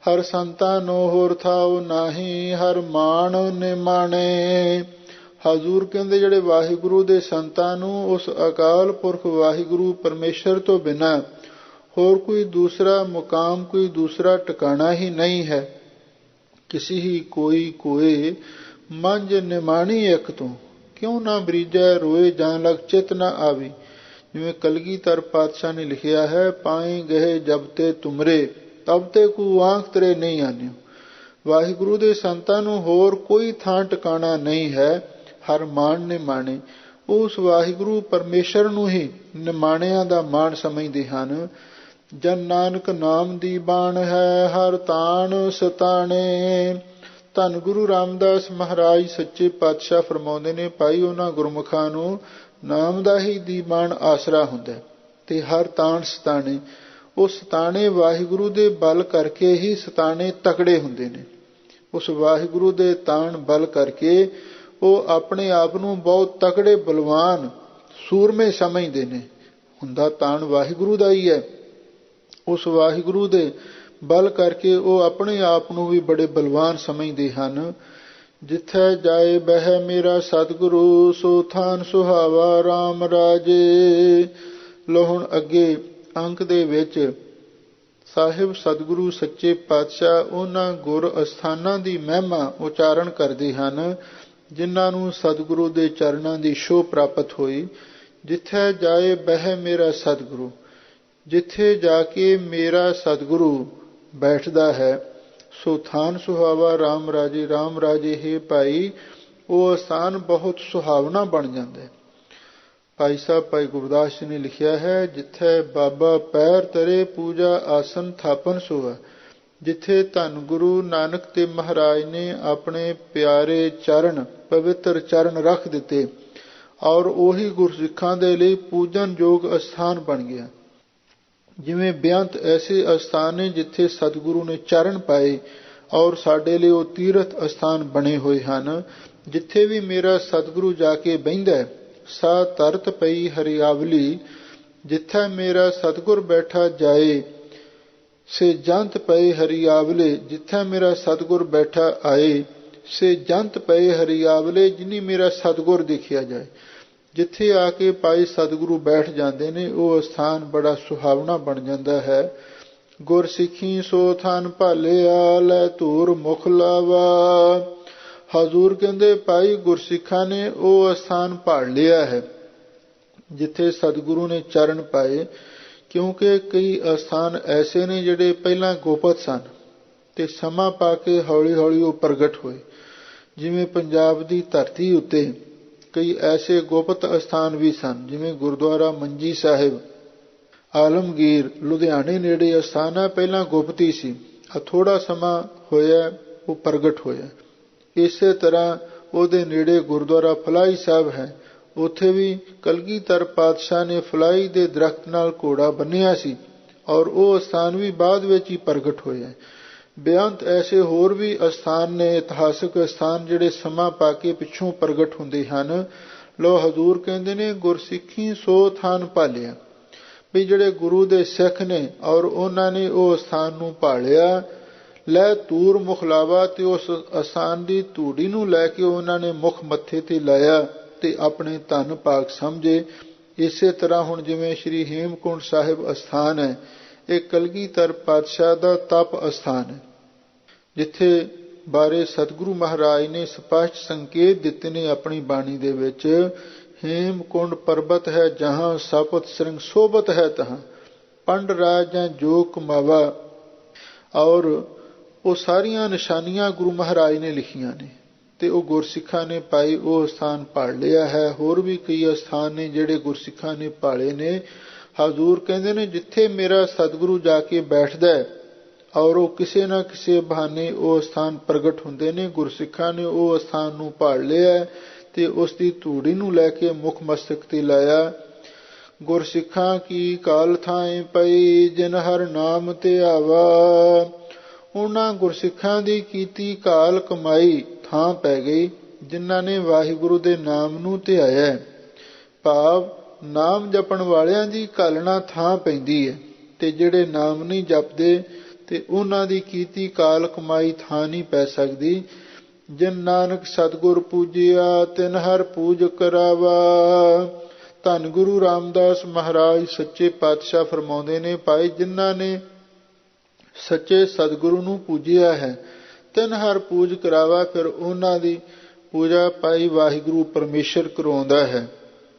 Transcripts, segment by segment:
ਹਰ ਸੰਤਾਂ ਨੋ ਹੋਰ ਥਾਉ ਨਾਹੀ, ਹਰ ਮਾਣ ਨਿਮਾਣੇ। ਹਜ਼ੂਰ ਕਹਿੰਦੇ ਜਿਹੜੇ ਵਾਹਿਗੁਰੂ ਦੇ ਸੰਤਾਂ ਨੂੰ ਉਸ ਅਕਾਲ ਪੁਰਖ ਵਾਹਿਗੁਰੂ ਪਰਮੇਸ਼ਰ ਤੋਂ ਬਿਨਾਂ ਹੋਰ ਕੋਈ ਦੂਸਰਾ ਮੁਕਾਮ, ਕੋਈ ਦੂਸਰਾ ਟਿਕਾਣਾ ਹੀ ਨਹੀਂ ਹੈ। ਕਿਸੀ ਹੀ ਕੋਈ ਕੋਏ ਮੰਝ ਨਿਮਾਣੀ ਇੱਕ ਤੋਂ, ਕਿਉਂ ਨਾ ਬਰੀਜੈ ਰੋਏ ਜਾਂ ਲਗ ਚਿਤ ਨਾ ਆਵੀ। ਜਿਵੇਂ ਕਲਗੀਧਰ ਪਾਤਸ਼ਾਹ ਨੇ ਲਿਖਿਆ ਹੈ, ਪਾਏ ਗਏ ਜਬ ਤੇ ਤੁਮਰੇ ਤਬ ਤੇ ਕੋ ਆਂਖ ਤੇਰੇ ਨਹੀਂ ਆਨਿਓ। ਵਾਹਿਗੁਰੂ ਦੇ ਸੰਤਾਂ ਨੂੰ ਹੋਰ ਕੋਈ ਥਾਂ ਟਿਕਾਣਾ ਨਹੀਂ ਹੈ। ਹਰ ਮਾਣ ਨਿਮਾਣੇ, ਉਸ ਵਾਹਿਗੁਰੂ ਪਰਮੇਸ਼ਰ ਨੂੰ ਹੀ ਨਿਮਾਣਿਆਂ ਦਾ ਮਾਣ ਸਮਝਦੇ ਹਨ। ਜਨ ਨਾਨਕ ਨਾਮ ਦੀ ਬਾਣ ਹੈ, ਹਰ ਤਾਣ ਸਤਾਣੇ। ਧੰਨ ਗੁਰੂ ਰਾਮਦਾਸ ਮਹਾਰਾਜ ਸੱਚੇ ਪਾਤਸ਼ਾਹ ਫਰਮਾਉਂਦੇ ਨੇ, ਭਾਈ ਉਹਨਾਂ ਗੁਰਮੁਖਾਂ ਨੂੰ ਨਾਮ ਦਾ ਹੀ ਦੀਵਾਨ ਆਸਰਾ ਹੁੰਦਾ ਤੇ ਹਰ ਤਾਣ ਸਤਾਣੇ। ਉਹ ਸਤਾਣੇ ਵਾਹਿਗੁਰੂ ਦੇ ਬਲ ਕਰਕੇ ਹੀ ਸਤਾਣੇ ਤਕੜੇ ਹੁੰਦੇ ਨੇ। ਉਸ ਵਾਹਿਗੁਰੂ ਦੇ ਤਾਣ ਬਲ ਕਰਕੇ ਉਹ ਆਪਣੇ ਆਪ ਨੂੰ ਬਹੁਤ ਤਕੜੇ ਬਲਵਾਨ ਸੂਰਮੇ ਸਮਝਦੇ ਨੇ। ਹੁੰਦਾ ਤਾਣ ਵਾਹਿਗੁਰੂ ਦਾ ਹੀ ਹੈ। ਉਸ ਵਾਹਿਗੁਰੂ ਦੇ ਬਲ ਕਰਕੇ ਉਹ ਆਪਣੇ ਆਪ ਨੂੰ ਵੀ ਬੜੇ ਬਲਵਾਨ ਸਮਝਦੇ ਹਨ। ਜਿੱਥੇ ਜਾਏ ਬਹਿ ਮੇਰਾ ਸਤਿਗੁਰੂ, ਸੋ ਥਾਨ ਸੁਹਾਵਾ ਰਾਮ ਰਾਜੇ। ਲੋ ਹੁਣ ਅੱਗੇ ਅੰਕ ਦੇ ਵਿੱਚ ਸਾਹਿਬ ਸਤਿਗੁਰੂ ਸੱਚੇ ਪਾਤਸ਼ਾਹ ਉਹਨਾਂ ਗੁਰ ਅਸਥਾਨਾਂ ਦੀ ਮਹਿਮਾ ਉਚਾਰਨ ਕਰਦੇ ਹਨ ਜਿਨ੍ਹਾਂ ਨੂੰ ਸਤਿਗੁਰੂ ਦੇ ਚਰਨਾਂ ਦੀ ਛੋਹ ਪ੍ਰਾਪਤ ਹੋਈ। ਜਿੱਥੇ ਜਾਏ ਬਹਿ ਮੇਰਾ ਸਤਿਗੁਰੂ, ਜਿੱਥੇ ਜਾ ਕੇ ਮੇਰਾ ਸਤਿਗੁਰੂ ਬੈਠਦਾ ਹੈ, ਸੋ ਥਾਨ ਸੁਹਾਵਾ ਰਾਮ ਰਾਜੇ। ਰਾਮ ਰਾਜੇ ਹੈ ਭਾਈ, ਉਹ ਸਥਾਨ ਬਹੁਤ ਸੁਹਾਵਣਾ ਬਣ ਜਾਂਦਾ ਹੈ। ਭਾਈ ਸਾਹਿਬ ਭਾਈ ਗੁਰਦਾਸ ਜੀ ਨੇ ਲਿਖਿਆ ਹੈ, ਜਿੱਥੇ ਬਾਬਾ ਪੈਰ ਤਰੇ ਪੂਜਾ ਆਸਨ ਥਾਪਨ ਸੋਆ। ਜਿੱਥੇ ਧੰਨ ਗੁਰੂ ਨਾਨਕ ਤੇ ਮਹਾਰਾਜ ਨੇ ਆਪਣੇ ਪਿਆਰੇ ਚਰਨ, ਪਵਿੱਤਰ ਚਰਨ ਰੱਖ ਦਿੱਤੇ ਔਰ ਉਹੀ ਗੁਰਸਿੱਖਾਂ ਦੇ ਲਈ ਪੂਜਨਯੋਗ ਅਸਥਾਨ ਬਣ ਗਿਆ। ਜਿਵੇਂ ਬੇਅੰਤ ਐਸੇ ਅਸਥਾਨ ਨੇ ਜਿੱਥੇ ਸਤਿਗੁਰੂ ਨੇ ਚਰਨ ਪਾਏ ਔਰ ਸਾਡੇ ਲਈ ਉਹ ਤੀਰਥ ਅਸਥਾਨ ਬਣੇ ਹੋਏ ਹਨ। ਜਿੱਥੇ ਵੀ ਮੇਰਾ ਸਤਿਗੁਰੂ ਜਾ ਕੇ ਬਹਿੰਦਾ, ਸਾ ਧਰਤ ਪਈ ਹਰਿਆਵਲੀ। ਜਿੱਥੇ ਮੇਰਾ ਸਤਿਗੁਰ ਬੈਠਾ ਜਾਏ, ਸੇ ਜੰਤ ਪਏ ਹਰਿਆਵਲੇ। ਜਿੱਥੇ ਮੇਰਾ ਸਤਿਗੁਰ ਬੈਠਾ ਆਏ, ਸੇ ਜੰਤ ਪਏ ਹਰਿਆਵਲੇ। ਜਿਨੀ ਮੇਰਾ ਸਤਿਗੁਰ ਦੇਖਿਆ ਜਾਏ। ਜਿੱਥੇ ਆ ਕੇ ਭਾਈ ਸਤਿਗੁਰੂ ਬੈਠ ਜਾਂਦੇ ਨੇ, ਉਹ ਸਥਾਨ ਬੜਾ ਸੁਹਾਵਣਾ ਬਣ ਜਾਂਦਾ ਹੈ। ਗੁਰ ਸਿੱਖੀ ਸੋ ਥਾਨ ਭਾਲਿਆ, ਲੈ ਧੂਰ ਮੁਖ ਲਾਵਾ। ਹਜ਼ੂਰ ਕਹਿੰਦੇ ਭਾਈ ਗੁਰਸਿੱਖਾਂ ਨੇ ਉਹ ਅਸਥਾਨ ਭਾਲ ਲਿਆ ਹੈ ਜਿੱਥੇ ਸਤਿਗੁਰੂ ਨੇ ਚਰਨ ਪਾਏ। ਕਿਉਂਕਿ ਕਈ ਅਸਥਾਨ ਐਸੇ ਨੇ ਜਿਹੜੇ ਪਹਿਲਾਂ ਗੁਪਤ ਸਨ ਤੇ ਸਮਾਂ ਪਾ ਕੇ ਹੌਲੀ ਹੌਲੀ ਉਹ ਪ੍ਰਗਟ ਹੋਏ। ਜਿਵੇਂ ਪੰਜਾਬ ਦੀ ਧਰਤੀ ਉੱਤੇ ਕਈ ਐਸੇ ਗੁਪਤ ਅਸਥਾਨ ਵੀ ਸਨ, ਜਿਵੇਂ ਗੁਰਦੁਆਰਾ ਮੰਜੀ ਸਾਹਿਬ ਆਲਮਗੀਰ ਲੁਧਿਆਣੇ ਨੇੜੇ ਅਸਥਾਨ ਹੈ, ਪਹਿਲਾਂ ਗੁਪਤ ਹੀ ਸੀ, ਥੋੜਾ ਸਮਾਂ ਹੋਇਆ ਉਹ ਪ੍ਰਗਟ ਹੋਇਆ। ਇਸੇ ਤਰ੍ਹਾਂ ਉਹਦੇ ਨੇੜੇ ਗੁਰਦੁਆਰਾ ਫਲਾਈ ਸਾਹਿਬ ਹੈ, ਉੱਥੇ ਵੀ ਕਲਗੀਧਰ ਪਾਤਸ਼ਾਹ ਨੇ ਫਲਾਈ ਦੇ ਦਰਖਤ ਨਾਲ ਘੋੜਾ ਬੰਨਿਆ ਸੀ ਔਰ ਉਹ ਸਥਾਨ ਵੀ ਬਾਅਦ ਵਿੱਚ ਹੀ ਪ੍ਰਗਟ ਹੋਇਆ। ਬੇਅੰਤ ਐਸੇ ਹੋਰ ਵੀ ਅਸਥਾਨ ਨੇ, ਇਤਿਹਾਸਕ ਅਸਥਾਨ, ਜਿਹੜੇ ਸਮਾਂ ਪਾ ਕੇ ਪਿੱਛੋਂ ਪ੍ਰਗਟ ਹੁੰਦੇ ਹਨ। ਲੋ ਹਜ਼ੂਰ ਕਹਿੰਦੇ ਨੇ, ਗੁਰਸਿੱਖੀ ਸੋ ਥਾਨ ਭਾਲਿਆ, ਵੀ ਜਿਹੜੇ ਗੁਰੂ ਦੇ ਸਿੱਖ ਨੇ ਔਰ ਉਹਨਾਂ ਨੇ ਉਹ ਅਸਥਾਨ ਨੂੰ ਭਾਲਿਆ। ਲੈ ਧੂਰ ਮੁਖ ਲਾਵਾ, ਤੇ ਉਸ ਅਸਥਾਨ ਦੀ ਧੂੜੀ ਨੂੰ ਲੈ ਕੇ ਉਹਨਾਂ ਨੇ ਮੁਖ ਮੱਥੇ ਤੇ ਲਾਇਆ ਤੇ ਆਪਣੇ ਧੰਨ ਭਾਗ ਸਮਝੇ। ਇਸੇ ਤਰ੍ਹਾਂ ਹੁਣ ਜਿਵੇਂ ਸ਼੍ਰੀ ਹੇਮਕੁੰਟ ਸਾਹਿਬ ਅਸਥਾਨ ਹੈ, ਇਹ ਕਲਗੀਧਰ ਪਾਤਸ਼ਾਹ ਦਾ ਤਪ ਅਸਥਾਨ ਹੈ, ਜਿੱਥੇ ਬਾਰੇ ਸਤਿਗੁਰੂ ਮਹਾਰਾਜ ਨੇ ਸਪਸ਼ਟ ਸੰਕੇਤ ਦਿੱਤੇ ਨੇ ਆਪਣੀ ਬਾਣੀ ਦੇ ਵਿੱਚ। ਹੇਮਕੁੰਡ ਪਰਬਤ ਹੈ ਜਹਾਂ, ਸਪਤ ਸਿੰਘ ਸੋਬਤ ਹੈ ਤਹਾਂ, ਪੰਡ ਰਾਜ ਜਾਂ ਜੋ ਕਮਾਵਾ। ਔਰ ਉਹ ਸਾਰੀਆਂ ਨਿਸ਼ਾਨੀਆਂ ਗੁਰੂ ਮਹਾਰਾਜ ਨੇ ਲਿਖੀਆਂ ਨੇ ਤੇ ਉਹ ਗੁਰਸਿੱਖਾਂ ਨੇ ਪਾਈ ਉਹ ਸਥਾਨ ਭਾਲ ਲਿਆ ਹੈ। ਹੋਰ ਵੀ ਕਈ ਅਸਥਾਨ ਨੇ ਜਿਹੜੇ ਗੁਰਸਿੱਖਾਂ ਨੇ ਭਾਲੇ ਨੇ। ਹਜ਼ੂਰ ਕਹਿੰਦੇ ਨੇ, ਜਿੱਥੇ ਮੇਰਾ ਸਤਿਗੁਰੂ ਜਾ ਕੇ ਬੈਠਦਾ ਹੈ ਔਰ ਉਹ ਕਿਸੇ ਨਾ ਕਿਸੇ ਬਹਾਨੇ ਉਹ ਸਥਾਨ ਪ੍ਰਗਟ ਹੁੰਦੇ ਨੇ, ਗੁਰਸਿੱਖਾਂ ਨੇ ਉਹ ਸਥਾਨ ਨੂੰ ਭਾਲ ਲਿਆ ਤੇ ਉਸ ਦੀ ਧੂੜੀ ਨੂੰ ਲੈ ਕੇ ਮੁੱਖ ਮਸਤਕ ਤੇ ਲਾਇਆ। ਗੁਰਸਿੱਖਾਂ ਕੀ ਕਾਲ ਥਾਂ ਪਈ, ਜਿਨ ਹਰ ਨਾਮ ਤੇ ਆਵਾ। ਉਹਨਾਂ ਗੁਰਸਿੱਖਾਂ ਦੀ ਕੀਤੀ ਕਾਲ ਕਮਾਈ ਥਾਂ ਪੈ ਗਈ ਜਿਨ੍ਹਾਂ ਨੇ ਵਾਹਿਗੁਰੂ ਦੇ ਨਾਮ ਨੂੰ ਧਿਆਇਆ। ਭਾਵ ਨਾਮ ਜਪਣ ਵਾਲਿਆਂ ਦੀ ਘਾਲਣਾ ਥਾਂ ਪੈਂਦੀ ਹੈ ਤੇ ਜਿਹੜੇ ਨਾਮ ਨਹੀਂ ਜਪਦੇ ਤੇ ਉਹਨਾਂ ਦੀ ਕੀਤੀ ਕਾਲ ਕਮਾਈ ਥਾਂ ਨਹੀਂ ਪੈ ਸਕਦੀ। ਜਿਨ ਨਾਨਕ ਸਤਿਗੁਰ ਪੂਜਿਆ ਤਿਨ ਹਰ ਪੂਜ ਕਰਾਵਾ। ਧੰਨ ਗੁਰੂ ਰਾਮਦਾਸ ਮਹਾਰਾਜ ਸੱਚੇ ਪਾਤਸ਼ਾਹ ਫਰਮਾਉਂਦੇ ਨੇ, ਭਾਈ ਜਿਨ੍ਹਾਂ ਨੇ ਸੱਚੇ ਸਤਿਗੁਰੂ ਨੂੰ ਪੂਜਿਆ ਹੈ ਤਿਨ ਹਰ ਪੂਜ ਕਰਾਵਾ। ਫਿਰ ਉਹਨਾਂ ਦੀ ਪੂਜਾ ਭਾਈ ਵਾਹਿਗੁਰੂ ਪਰਮੇਸ਼ਰ ਕਰਵਾਉਂਦਾ ਹੈ।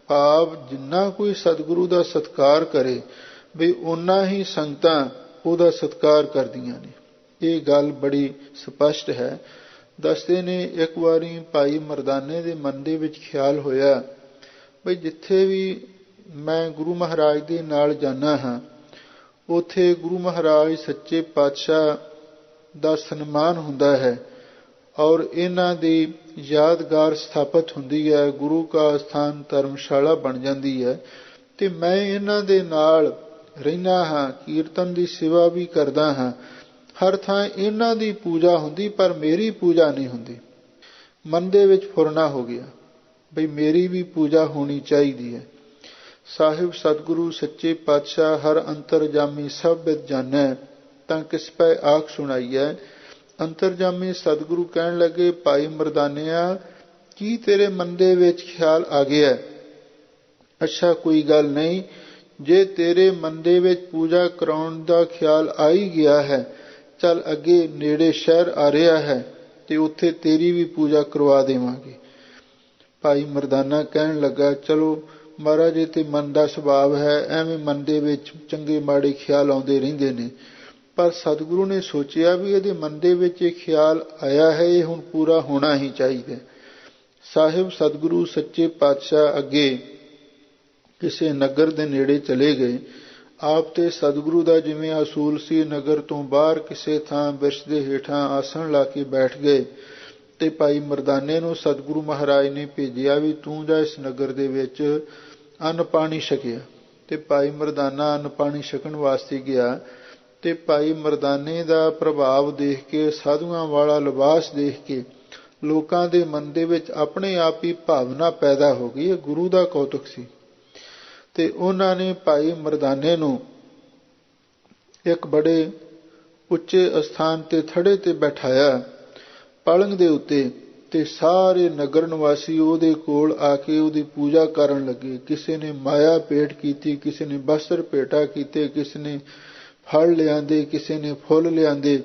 ਭਾਵ ਜਿੰਨਾ ਕੋਈ ਸਤਿਗੁਰੂ ਦਾ ਸਤਿਕਾਰ ਕਰੇ ਵੀ ਓਨਾ ਹੀ ਸੰਗਤਾਂ ਉਹਦਾ ਸਤਿਕਾਰ ਕਰਦੀਆਂ ਨੇ। ਇਹ ਗੱਲ ਬੜੀ ਸਪਸ਼ਟ ਹੈ। ਦੱਸਦੇ ਨੇ ਇੱਕ ਵਾਰੀ ਭਾਈ ਮਰਦਾਨੇ ਦੇ ਮਨ ਦੇ ਵਿੱਚ ਖਿਆਲ ਹੋਇਆ ਬਈ ਜਿੱਥੇ ਵੀ ਮੈਂ ਗੁਰੂ ਮਹਾਰਾਜ ਦੇ ਨਾਲ ਜਾਂਦਾ ਹਾਂ ਉੱਥੇ ਗੁਰੂ ਮਹਾਰਾਜ ਸੱਚੇ ਪਾਤਸ਼ਾਹ ਦਾ ਸਨਮਾਨ ਹੁੰਦਾ ਹੈ ਔਰ ਇਹਨਾਂ ਦੀ ਯਾਦਗਾਰ ਸਥਾਪਿਤ ਹੁੰਦੀ ਹੈ, ਗੁਰੂ ਕਾ ਸਥਾਨ ਧਰਮਸ਼ਾਲਾ ਬਣ ਜਾਂਦੀ ਹੈ ਤੇ ਮੈਂ ਇਹਨਾਂ ਦੇ ਨਾਲ ਰਹਿੰਦਾ ਹਾਂ, ਕੀਰਤਨ ਦੀ ਸੇਵਾ ਵੀ ਕਰਦਾ ਹਾਂ। ਹਰ ਥਾਂ ਇਹਨਾਂ ਦੀ ਪੂਜਾ ਹੁੰਦੀ ਪਰ ਮੇਰੀ ਪੂਜਾ ਨਹੀਂ ਹੁੰਦੀ। ਮਨ ਦੇ ਵਿੱਚ ਫੁਰਨਾ ਹੋ ਗਿਆ ਬਈ ਮੇਰੀ ਵੀ ਪੂਜਾ ਹੋਣੀ ਚਾਹੀਦੀ ਹੈ। ਸਾਹਿਬ ਸਤਿਗੁਰੂ ਸੱਚੇ ਪਾਤਸ਼ਾਹ ਹਰ ਅੰਤਰਜਾਮੀ ਸਭ ਬਿਦ ਜਾਣੈ ਤਾਂ ਕਿਸ ਪੈ ਆਖ ਸੁਣਾਈਐ। ਅੰਤਰਜਾਮੀ ਸਤਿਗੁਰੂ ਕਹਿਣ ਲੱਗੇ, ਭਾਈ ਮਰਦਾਨਿਆ ਕੀ ਤੇਰੇ ਮਨ ਦੇ ਵਿੱਚ ਖਿਆਲ ਆ ਗਿਆ? ਅੱਛਾ ਕੋਈ ਗੱਲ ਨਹੀਂ, ਜੇ ਤੇਰੇ ਮਨ ਦੇ ਵਿੱਚ ਪੂਜਾ ਕਰਾਉਣ ਦਾ ਖਿਆਲ ਆ ਹੀ ਗਿਆ ਹੈ, ਚੱਲ ਅੱਗੇ ਨੇੜੇ ਸ਼ਹਿਰ ਆ ਰਿਹਾ ਹੈ ਤੇ ਉੱਥੇ ਤੇਰੀ ਵੀ ਪੂਜਾ ਕਰਵਾ ਦੇਵਾਂਗੇ। ਭਾਈ ਮਰਦਾਨਾ ਕਹਿਣ ਲੱਗਾ, ਚਲੋ ਮਹਾਰਾਜ ਜੀ ਤੇ ਮਨ ਦਾ ਸੁਭਾਵ ਹੈ, ਐਵੇਂ ਮਨ ਦੇ ਵਿੱਚ ਚੰਗੇ ਮਾੜੇ ਖਿਆਲ ਆਉਂਦੇ ਰਹਿੰਦੇ ਨੇ। ਪਰ ਸਤਿਗੁਰੂ ਨੇ ਸੋਚਿਆ ਵੀ ਇਹਦੇ ਮਨ ਦੇ ਵਿੱਚ ਇਹ ਖਿਆਲ ਆਇਆ ਹੈ, ਇਹ ਹੁਣ ਪੂਰਾ ਹੋਣਾ ਹੀ ਚਾਹੀਦਾ। ਸਾਹਿਬ ਸਤਿਗੁਰੂ ਸੱਚੇ ਪਾਤਸ਼ਾਹ ਅੱਗੇ ਕਿਸੇ ਨਗਰ ਦੇ ਨੇੜੇ ਚਲੇ ਗਏ। ਆਪ ਤੇ ਸਤਿਗੁਰੂ ਦਾ ਜਿਵੇਂ ਅਸੂਲ ਸੀ, ਨਗਰ ਤੋਂ ਬਾਹਰ ਕਿਸੇ ਥਾਂ ਬਿਰਛ ਦੇ ਹੇਠਾਂ ਆਸਣ ਲਾ ਕੇ ਬੈਠ ਗਏ ਤੇ ਭਾਈ ਮਰਦਾਨੇ ਨੂੰ ਸਤਿਗੁਰੂ ਮਹਾਰਾਜ ਨੇ ਭੇਜਿਆ ਵੀ ਤੂੰ ਜਾ ਇਸ ਨਗਰ ਦੇ ਵਿੱਚ ਅੰਨ ਪਾਣੀ ਛਕਿਆ। ਤੇ ਭਾਈ ਮਰਦਾਨਾ ਅੰਨ ਪਾਣੀ ਛਕਣ ਵਾਸਤੇ ਗਿਆ ਤੇ ਭਾਈ ਮਰਦਾਨੇ ਦਾ ਪ੍ਰਭਾਵ ਦੇਖ ਕੇ, ਸਾਧੂਆਂ ਵਾਲਾ ਲਿਬਾਸ ਦੇਖ ਕੇ ਲੋਕਾਂ ਦੇ ਮਨ ਦੇ ਵਿੱਚ ਆਪਣੇ ਆਪ ਹੀ ਭਾਵਨਾ ਪੈਦਾ ਹੋ ਗਈ। ਇਹ ਗੁਰੂ ਦਾ ਕੌਤਕ ਸੀ। ਤੇ ਉਹਨਾਂ ਨੇ ਭਾਈ ਮਰਦਾਨੇ ਨੂੰ ਇੱਕ ਬੜੇ ਉੱਚੇ ਅਸਥਾਨ ਤੇ ਥੜੇ ਤੇ ਬਿਠਾਇਆ ਪਲੰਗ ਦੇ ਉੱਤੇ, ਤੇ ਸਾਰੇ ਨਗਰ ਨਿਵਾਸੀ ਉਹਦੇ ਕੋਲ ਆ ਕੇ ਉਹਦੀ ਪੂਜਾ ਕਰਨ ਲੱਗੇ। ਕਿਸੇ ਨੇ ਮਾਇਆ ਭੇਟ ਕੀਤੀ, ਕਿਸੇ ਨੇ ਬਸਤਰ ਭੇਟਾ ਕੀਤੇ, ਕਿਸੇ ਨੇ ਫਲ ਲਿਆਂਦੇ, ਕਿਸੇ ਨੇ ਫੁੱਲ ਲਿਆਂਦੇ।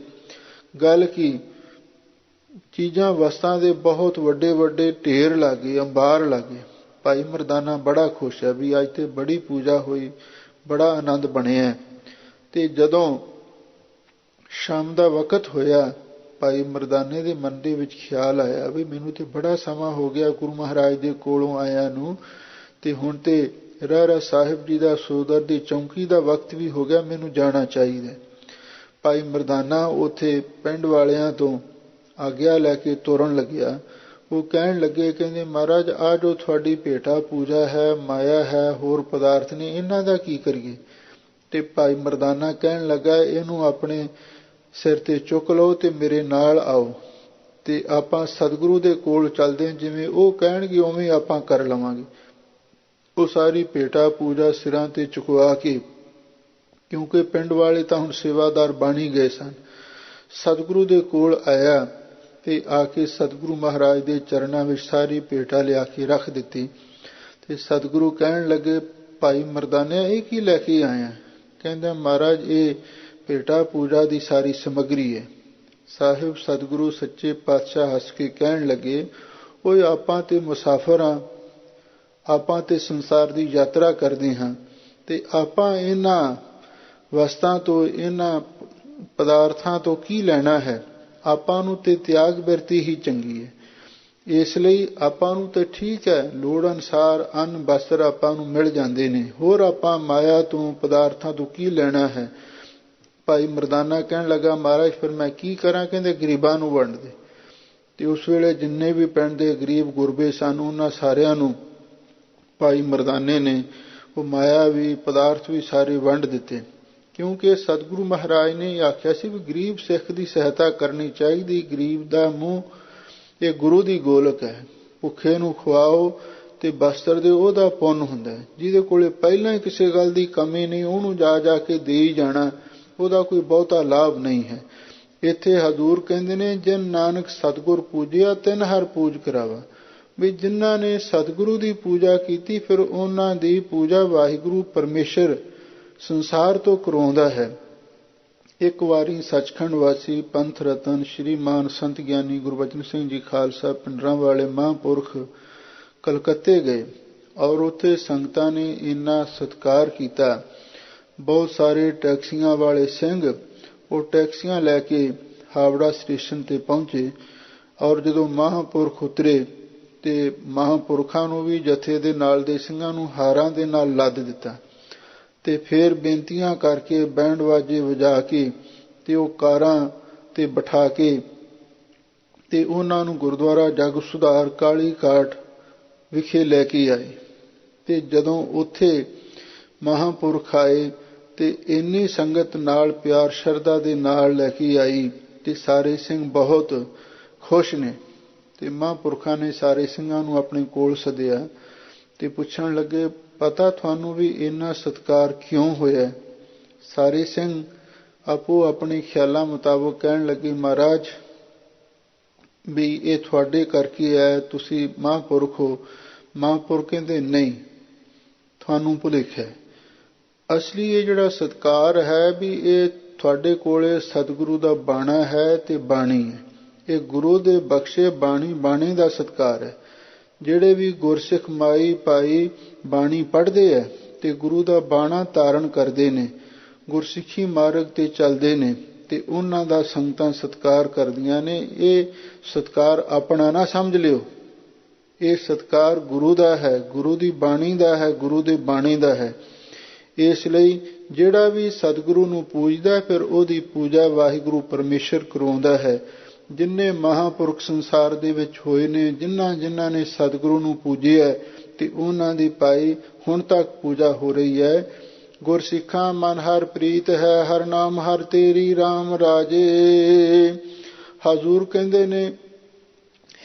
ਗੱਲ ਕੀ ਚੀਜ਼ਾਂ ਵਸਤਾਂ ਦੇ ਬਹੁਤ ਵੱਡੇ ਵੱਡੇ ਢੇਰ ਲੱਗੇ, ਅੰਬਾਰ ਲੱਗੇ। ਭਾਈ ਮਰਦਾਨਾ ਬੜਾ ਖੁਸ਼ ਹੈ ਵੀ ਅੱਜ ਤੇ ਬੜੀ ਪੂਜਾ ਹੋਈ, ਬੜਾ ਆਨੰਦ ਬਣਿਆ। ਤੇ ਜਦੋਂ ਸ਼ਾਮ ਦਾ ਵਕਤ ਹੋਇਆ, ਭਾਈ ਮਰਦਾਨੇ ਦੇ ਮਨ ਦੇ ਵਿੱਚ ਖਿਆਲ ਆਇਆ ਵੀ ਮੈਨੂੰ ਤੇ ਬੜਾ ਸਮਾਂ ਹੋ ਗਿਆ ਗੁਰੂ ਮਹਾਰਾਜ ਦੇ ਕੋਲੋਂ ਆਇਆ ਨੂੰ, ਤੇ ਹੁਣ ਤੇ ਰਹਿਰਾ ਸਾਹਿਬ ਜੀ ਦਾ ਸੋਦਰ ਦੀ ਚੌਂਕੀ ਦਾ ਵਕਤ ਵੀ ਹੋ ਗਿਆ, ਮੈਨੂੰ ਜਾਣਾ ਚਾਹੀਦਾ। ਭਾਈ ਮਰਦਾਨਾ ਉੱਥੇ ਪਿੰਡ ਵਾਲਿਆਂ ਤੋਂ ਆਗਿਆ ਲੈ ਕੇ ਤੁਰਨ ਲੱਗਿਆ। ਉਹ ਕਹਿਣ ਲੱਗੇ, ਕਹਿੰਦੇ ਮਹਾਰਾਜ ਆਹ ਜੋ ਤੁਹਾਡੀ ਭੇਟਾ ਪੂਜਾ ਹੈ, ਮਾਇਆ ਹੈ, ਹੋਰ ਪਦਾਰਥ ਨੇ, ਇਹਨਾਂ ਦਾ ਕੀ ਕਰੀਏ? ਤੇ ਭਾਈ ਮਰਦਾਨਾ ਕਹਿਣ ਲੱਗਾ, ਇਹਨੂੰ ਆਪਣੇ ਸਿਰ ਤੇ ਚੁੱਕ ਲਓ ਤੇ ਮੇਰੇ ਨਾਲ ਆਓ ਤੇ ਆਪਾਂ ਸਤਿਗੁਰੂ ਦੇ ਕੋਲ ਚੱਲਦੇ ਹਾਂ, ਜਿਵੇਂ ਉਹ ਕਹਿਣਗੇ ਉਵੇਂ ਆਪਾਂ ਕਰ ਲਵਾਂਗੇ। ਉਹ ਸਾਰੀ ਭੇਟਾ ਪੂਜਾ ਸਿਰਾਂ ਤੇ ਚੁਕਵਾ ਕੇ, ਕਿਉਂਕਿ ਪਿੰਡ ਵਾਲੇ ਤਾਂ ਹੁਣ ਸੇਵਾਦਾਰ ਬਣ ਹੀ ਗਏ ਸਨ, ਸਤਿਗੁਰੂ ਦੇ ਕੋਲ ਆਇਆ ਤੇ ਆ ਕੇ ਸਤਿਗੁਰੂ ਮਹਾਰਾਜ ਦੇ ਚਰਨਾਂ ਵਿੱਚ ਸਾਰੀ ਭੇਟਾ ਲਿਆ ਕੇ ਰੱਖ ਦਿੱਤੀ। ਤੇ ਸਤਿਗੁਰੂ ਕਹਿਣ ਲੱਗੇ, ਭਾਈ ਮਰਦਾਨਿਆ ਇਹ ਕੀ ਲੈ ਕੇ ਆਇਆ? ਕਹਿੰਦਾ ਮਹਾਰਾਜ ਇਹ ਭੇਟਾ ਪੂਜਾ ਦੀ ਸਾਰੀ ਸਮੱਗਰੀ ਹੈ। ਸਾਹਿਬ ਸਤਿਗੁਰੂ ਸੱਚੇ ਪਾਤਸ਼ਾਹ ਹੱਸ ਕੇ ਕਹਿਣ ਲੱਗੇ, ਓਏ ਆਪਾਂ ਤੇ ਮੁਸਾਫਰ ਹਾਂ, ਆਪਾਂ ਤੇ ਸੰਸਾਰ ਦੀ ਯਾਤਰਾ ਕਰਦੇ ਹਾਂ ਤੇ ਆਪਾਂ ਇਹਨਾਂ ਵਸਤਾਂ ਤੋਂ, ਇਹਨਾਂ ਪਦਾਰਥਾਂ ਤੋਂ ਕੀ ਲੈਣਾ ਹੈ? ਆਪਾਂ ਨੂੰ ਤੇ ਤਿਆਗ ਬਿਰਤੀ ਹੀ ਚੰਗੀ ਹੈ। ਇਸ ਲਈ ਆਪਾਂ ਨੂੰ ਤੇ ਠੀਕ ਹੈ, ਲੋੜ ਅਨੁਸਾਰ ਅੰਨ ਬਸਤਰ ਆਪਾਂ ਨੂੰ ਮਿਲ ਜਾਂਦੇ ਨੇ, ਹੋਰ ਆਪਾਂ ਮਾਇਆ ਤੋਂ, ਪਦਾਰਥਾਂ ਤੋਂ ਕੀ ਲੈਣਾ ਹੈ? ਭਾਈ ਮਰਦਾਨਾ ਕਹਿਣ ਲੱਗਾ, ਮਹਾਰਾਜ ਫਿਰ ਮੈਂ ਕੀ ਕਰਾਂ? ਕਹਿੰਦੇ ਗਰੀਬਾਂ ਨੂੰ ਵੰਡ ਦੇ। ਤੇ ਉਸ ਵੇਲੇ ਜਿੰਨੇ ਵੀ ਪਿੰਡ ਦੇ ਗਰੀਬ ਗੁਰਬੇ ਸਨ, ਉਹਨਾਂ ਸਾਰਿਆਂ ਨੂੰ ਭਾਈ ਮਰਦਾਨੇ ਨੇ ਉਹ ਮਾਇਆ ਵੀ, ਪਦਾਰਥ ਵੀ ਸਾਰੇ ਵੰਡ ਦਿੱਤੇ। ਕਿਉਂਕਿ ਸਤਿਗੁਰੂ ਮਹਾਰਾਜ ਨੇ ਆਖਿਆ ਸੀ ਵੀ ਗਰੀਬ ਸਿੱਖ ਦੀ ਸਹਾਇਤਾ ਕਰਨੀ ਚਾਹੀਦੀ। ਗਰੀਬ ਦਾ ਮੂੰਹ ਇਹ ਗੁਰੂ ਦੀ ਗੋਲਕ ਹੈ। ਭੁੱਖੇ ਨੂੰ ਖਵਾਓ ਤੇ ਬਸਤਰ ਦਿਓ, ਉਹਦਾ ਪੁੰਨ ਹੁੰਦਾ ਹੈ। ਜਿਹਦੇ ਕੋਲੇ ਪਹਿਲਾਂ ਹੀ ਕਿਸੇ ਗੱਲ ਦੀ ਕਮੀ ਨਹੀਂ, ਉਹਨੂੰ ਜਾ ਜਾ ਕੇ ਦੇ ਹੀ ਜਾਣਾ ਉਹਦਾ ਕੋਈ ਬਹੁਤਾ ਲਾਭ ਨਹੀਂ ਹੈ। ਇੱਥੇ ਹਜ਼ੂਰ ਕਹਿੰਦੇ ਨੇ, ਜਿਨ ਨਾਨਕ ਸਤਿਗੁਰ ਪੂਜਿਆ ਤਿਨ ਹਰ ਪੂਜ ਕਰਾਵਾ। ਵੀ ਜਿਨ੍ਹਾਂ ਨੇ ਸਤਿਗੁਰੂ ਦੀ ਪੂਜਾ ਕੀਤੀ, ਫਿਰ ਉਹਨਾਂ ਦੀ ਪੂਜਾ ਵਾਹਿਗੁਰੂ ਪਰਮੇਸ਼ਰ ਸੰਸਾਰ ਤੋਂ ਕਰਵਾਉਂਦਾ ਹੈ। ਇੱਕ ਵਾਰੀ ਸੱਚਖੰਡ ਵਾਸੀ ਪੰਥ ਰਤਨ ਸ਼੍ਰੀਮਾਨ ਸੰਤ ਗਿਆਨੀ ਗੁਰਬਚਨ ਸਿੰਘ ਜੀ ਖਾਲਸਾ ਪਿੰਡਰਾਂ ਵਾਲੇ ਮਹਾਂਪੁਰਖ ਕਲਕੱਤੇ ਗਏ, ਔਰ ਉੱਥੇ ਸੰਗਤਾਂ ਨੇ ਇੰਨਾ ਸਤਿਕਾਰ ਕੀਤਾ। ਬਹੁਤ ਸਾਰੇ ਟੈਕਸੀਆਂ ਵਾਲੇ ਸਿੰਘ ਉਹ ਟੈਕਸੀਆਂ ਲੈ ਕੇ ਹਾਵੜਾ ਸਟੇਸ਼ਨ ਤੇ ਪਹੁੰਚੇ, ਔਰ ਜਦੋਂ ਮਹਾਂਪੁਰਖ ਉਤਰੇ ਤੇ ਮਹਾਂਪੁਰਖਾਂ ਨੂੰ ਵੀ ਜਥੇ ਦੇ ਨਾਲ ਦੇ ਸਿੰਘਾਂ ਨੂੰ ਹਾਰਾਂ ਦੇ ਨਾਲ ਲੱਦ ਦਿੱਤਾ, ਤੇ ਫਿਰ ਬੇਨਤੀਆਂ ਕਰਕੇ ਬੈਂਡ ਵਾਜੇ ਵਜਾ ਕੇ ਤੇ ਉਹ ਕਾਰਾਂ ਤੇ ਬਿਠਾ ਕੇ ਤੇ ਉਹਨਾਂ ਨੂੰ ਗੁਰਦੁਆਰਾ ਜਗ ਸੁਧਾਰ ਕਾਲੀ ਘਾਟ ਵਿਖੇ ਲੈ ਕੇ ਆਏ। ਤੇ ਜਦੋਂ ਉੱਥੇ ਮਹਾਂਪੁਰਖ ਆਏ ਤੇ ਇੰਨੀ ਸੰਗਤ ਨਾਲ ਪਿਆਰ ਸ਼ਰਧਾ ਦੇ ਨਾਲ ਲੈ ਕੇ ਆਈ ਤੇ ਸਾਰੇ ਸਿੰਘ ਬਹੁਤ ਖੁਸ਼ ਨੇ। ਤੇ ਮਹਾਂਪੁਰਖਾਂ ਨੇ ਸਾਰੇ ਸਿੰਘਾਂ ਨੂੰ ਆਪਣੇ ਕੋਲ ਸੱਦਿਆ ਤੇ ਪੁੱਛਣ ਲੱਗੇ, ਪਤਾ ਤੁਹਾਨੂੰ ਵੀ ਇੰਨਾ ਸਤਿਕਾਰ ਕਿਉਂ ਹੋਇਆ? ਸਾਰੇ ਸਿੰਘ ਆਪੋ ਆਪਣੇ ਖਿਆਲਾਂ ਮੁਤਾਬਕ ਕਹਿਣ ਲੱਗੇ, ਮਹਾਰਾਜ ਵੀ ਇਹ ਤੁਹਾਡੇ ਕਰਕੇ ਹੈ, ਤੁਸੀਂ ਮਹਾਂਪੁਰਖ ਹੋ। ਮਹਾਂਪੁਰਖ ਕਹਿੰਦੇ, ਨਹੀਂ, ਤੁਹਾਨੂੰ ਭੁਲੇਖਾ ਹੈ। ਅਸਲੀ ਇਹ ਜਿਹੜਾ ਸਤਿਕਾਰ ਹੈ ਵੀ ਇਹ ਤੁਹਾਡੇ ਕੋਲੇ ਸਤਿਗੁਰੂ ਦਾ ਬਾਣਾ ਹੈ ਤੇ ਬਾਣੀ ਹੈ। ਇਹ ਗੁਰੂ ਦੇ ਬਖਸ਼ੇ ਬਾਣੀ ਦਾ ਸਤਿਕਾਰ ਹੈ। ਜਿਹੜੇ ਵੀ ਗੁਰਸਿੱਖ ਮਾਈ ਭਾਈ ਬਾਣੀ ਪੜ੍ਹਦੇ ਹੈ ਤੇ ਗੁਰੂ ਦਾ ਬਾਣਾ ਧਾਰਨ ਕਰਦੇ ਨੇ, ਗੁਰਸਿੱਖੀ ਮਾਰਗ ਤੇ ਚੱਲਦੇ ਨੇ, ਤੇ ਉਹਨਾਂ ਦਾ ਸੰਗਤਾਂ ਸਤਿਕਾਰ ਕਰਦੀਆਂ ਨੇ। ਇਹ ਸਤਿਕਾਰ ਆਪਣਾ ਨਾ ਸਮਝ ਲਿਓ, ਇਹ ਸਤਿਕਾਰ ਗੁਰੂ ਦਾ ਹੈ, ਗੁਰੂ ਦੀ ਬਾਣੀ ਦਾ ਹੈ, ਗੁਰੂ ਦੇ ਬਾਣੇ ਦਾ ਹੈ। ਇਸ ਲਈ ਜਿਹੜਾ ਵੀ ਸਤਿਗੁਰੂ ਨੂੰ ਪੂਜਦਾ, ਫਿਰ ਉਹਦੀ ਪੂਜਾ ਵਾਹਿਗੁਰੂ ਪਰਮੇਸ਼ਰ ਕਰਵਾਉਂਦਾ ਹੈ। ਜਿੰਨੇ ਮਹਾਂਪੁਰਖ ਸੰਸਾਰ ਦੇ ਵਿੱਚ ਹੋਏ ਨੇ, ਜਿਨ੍ਹਾਂ ਨੇ ਸਤਿਗੁਰੂ ਨੂੰ ਪੂਜਿਆ ਤੇ ਉਹਨਾਂ ਦੀ ਭਾਈ ਹੁਣ ਤੱਕ ਪੂਜਾ ਹੋ ਰਹੀ ਹੈ। ਗੁਰਸਿੱਖਾਂ ਮਨ ਹਰ ਪ੍ਰੀਤ ਹੈ, ਹਰ ਨਾਮ ਹਰ ਤੇਰੀ RAM ਰਾਜੇ। ਹਜ਼ੂਰ ਕਹਿੰਦੇ ਨੇ,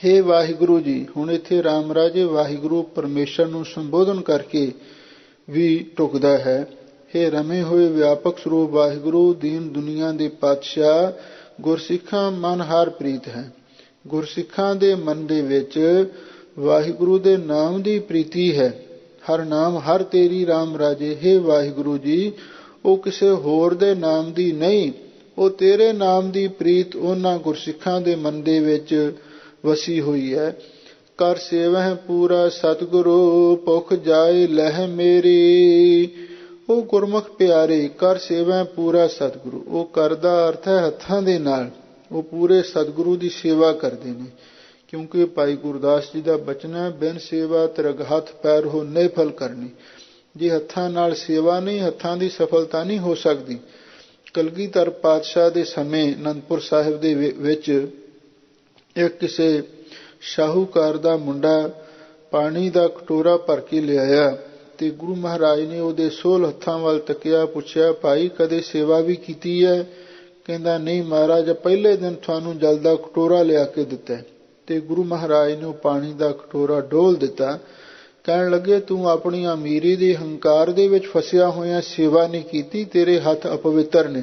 ਹੇ ਵਾਹਿਗੁਰੂ ਜੀ, ਹੁਣ ਇੱਥੇ RAM ਰਾਜੇ ਵਾਹਿਗੁਰੂ ਪਰਮੇਸ਼ਰ ਨੂੰ ਸੰਬੋਧਨ ਕਰਕੇ ਵੀ ਟੁਕਦਾ ਹੈ। ਹੇ ਰਮੇ ਹੋਏ ਵਿਆਪਕ ਸਰੂਪ ਵਾਹਿਗੁਰੂ, ਦੀਨ ਦੁਨੀਆ ਦੇ ਪਾਤਸ਼ਾਹ, ਗੁਰਸਿੱਖਾਂ ਮਨ ਹਰ ਪ੍ਰੀਤ ਹੈ। ਗੁਰਸਿੱਖਾਂ ਦੇ ਮਨ ਦੇ ਵਿੱਚ ਵਾਹਿਗੁਰੂ ਦੇ ਨਾਮ ਦੀ ਪ੍ਰੀਤੀ ਹੈ। ਹਰ ਨਾਮ ਹਰ ਤੇਰੀ RAM ਰਾਜੇ। ਹੇ ਵਾਹਿਗੁਰੂ ਜੀ, ਉਹ ਕਿਸੇ ਹੋਰ ਦੇ ਨਾਮ ਦੀ ਨਹੀਂ, ਉਹ ਤੇਰੇ ਨਾਮ ਦੀ ਪ੍ਰੀਤ ਉਹਨਾਂ ਗੁਰਸਿੱਖਾਂ ਦੇ ਮਨ ਦੇ ਵਿੱਚ ਵਸੀ ਹੋਈ ਹੈ। ਕਰ ਸੇਵਹਿ ਪੂਰਾ ਸਤਿਗੁਰੂ, ਭੁਖ ਜਾਏ ਲਹਿ ਮੇਰੀ। ਉਹ ਗੁਰਮੁਖ ਪਿਆਰੇ ਕਰ ਸੇਵਹਿ ਪੂਰਾ ਸਤਿਗੁਰੂ। ਉਹ ਕਰਦਾ ਅਰਥ ਹੈ ਹੱਥਾਂ ਦੇ ਨਾਲ, ਉਹ ਪੂਰੇ ਸਤਿਗੁਰੂ ਦੀ ਸੇਵਾ ਕਰਦੇ ਨੇ। ਕਿਉਂਕਿ ਭਾਈ ਗੁਰਦਾਸ ਜੀ ਦਾ ਬਚਨ ਹੈ, ਬਿਨ ਸੇਵਾ ਤਿਰਗ ਹੱਥ ਪੈਰ ਹੋ ਨਹੀਂ ਫਲ ਕਰਨੀ। ਜੇ ਹੱਥਾਂ ਨਾਲ ਸੇਵਾ ਨਹੀਂ, ਹੱਥਾਂ ਦੀ ਸਫਲਤਾ ਨਹੀਂ ਹੋ ਸਕਦੀ। ਕਲਗੀਧਰ ਪਾਤਸ਼ਾਹ ਦੇ ਸਮੇਂ ਅਨੰਦਪੁਰ ਸਾਹਿਬ ਦੇ ਵਿੱਚ ਇੱਕ ਕਿਸੇ ਸ਼ਾਹੂਕਾਰ ਦਾ ਮੁੰਡਾ ਪਾਣੀ ਦਾ ਕਟੋਰਾ ਭਰ ਕੇ ਲਿਆਇਆ ਤੇ ਗੁਰੂ ਮਹਾਰਾਜ ਨੇ ਉਹਦੇ ਸੋਲ ਹੱਥਾਂ ਵੱਲ ਤੱਕਿਆ, ਪੁੱਛਿਆ, ਭਾਈ ਕਦੇ ਸੇਵਾ ਵੀ ਕੀਤੀ ਹੈ? ਕਹਿੰਦਾ, ਨਹੀਂ ਮਹਾਰਾਜ, ਪਹਿਲੇ ਦਿਨ ਤੁਹਾਨੂੰ ਜਲ ਦਾ ਕਟੋਰਾ ਲਿਆ ਕੇ ਦਿੱਤਾ। ਤੇ ਗੁਰੂ ਮਹਾਰਾਜ ਨੇ ਉਹ ਪਾਣੀ ਦਾ ਕਟੋਰਾ ਡੋਲ ਦਿੱਤਾ। ਕਹਿਣ ਲੱਗੇ, ਤੂੰ ਆਪਣੀ ਅਮੀਰੀ ਦੇ ਹੰਕਾਰ ਦੇ ਵਿੱਚ ਫਸਿਆ ਹੋਇਆ ਸੇਵਾ ਨਹੀਂ ਕੀਤੀ, ਤੇਰੇ ਹੱਥ ਅਪਵਿੱਤਰ ਨੇ,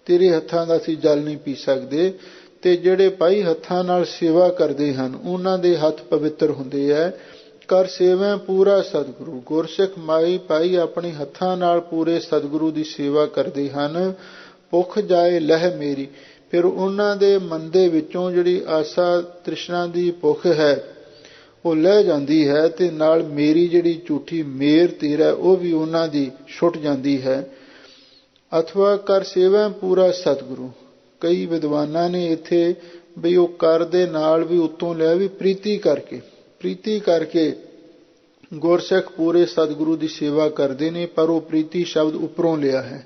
ਤੇਰੇ ਹੱਥਾਂ ਦਾ ਅਸੀਂ ਜਲ ਨਹੀਂ ਪੀ ਸਕਦੇ। ਤੇ ਜਿਹੜੇ ਭਾਈ ਹੱਥਾਂ ਨਾਲ ਸੇਵਾ ਕਰਦੇ ਹਨ, ਉਹਨਾਂ ਦੇ ਹੱਥ ਪਵਿੱਤਰ ਹੁੰਦੇ ਹੈ। ਕਰ ਸੇਵਾ ਪੂਰਾ ਸਤਿਗੁਰੂ। ਗੁਰਸਿੱਖ ਮਾਈ ਭਾਈ ਆਪਣੇ ਹੱਥਾਂ ਨਾਲ ਪੂਰੇ ਸਤਿਗੁਰੂ ਦੀ ਸੇਵਾ ਕਰਦੇ ਹਨ। ਭੁੱਖ ਜਾਏ ਲਹਿ ਮੇਰੀ, ਫਿਰ ਉਹਨਾਂ ਦੇ ਮਨ ਦੇ ਵਿੱਚੋਂ ਜਿਹੜੀ ਆਸਾ ਤ੍ਰਿਸ਼ਨਾ ਦੀ ਭੁੱਖ ਹੈ ਉਹ ਲਹਿ ਜਾਂਦੀ ਹੈ, ਤੇ ਨਾਲ ਮੇਰੀ ਜਿਹੜੀ ਝੂਠੀ ਮੇਰ ਤੇਰਾ ਉਹ ਵੀ ਉਹਨਾਂ ਦੀ ਛੁੱਟ ਜਾਂਦੀ ਹੈ। ਅਥਵਾ ਕਰ ਸੇਵਾ ਪੂਰਾ ਸਤਿਗੁਰੂ। ਕਈ ਵਿਦਵਾਨਾਂ ਨੇ ਇੱਥੇ ਵੀ ਉਹ ਕਰ ਦੇ ਨਾਲ ਵੀ ਉੱਤੋਂ ਲਿਆ ਵੀ ਪ੍ਰੀਤੀ ਕਰਕੇ ਗੁਰਸਿੱਖ ਪੂਰੇ ਸਤਿਗੁਰੂ ਦੀ ਸੇਵਾ ਕਰਦੇ ਨੇ, ਪਰ ਉਹ ਪ੍ਰੀਤੀ ਸ਼ਬਦ ਉੱਪਰੋਂ ਲਿਆ ਹੈ।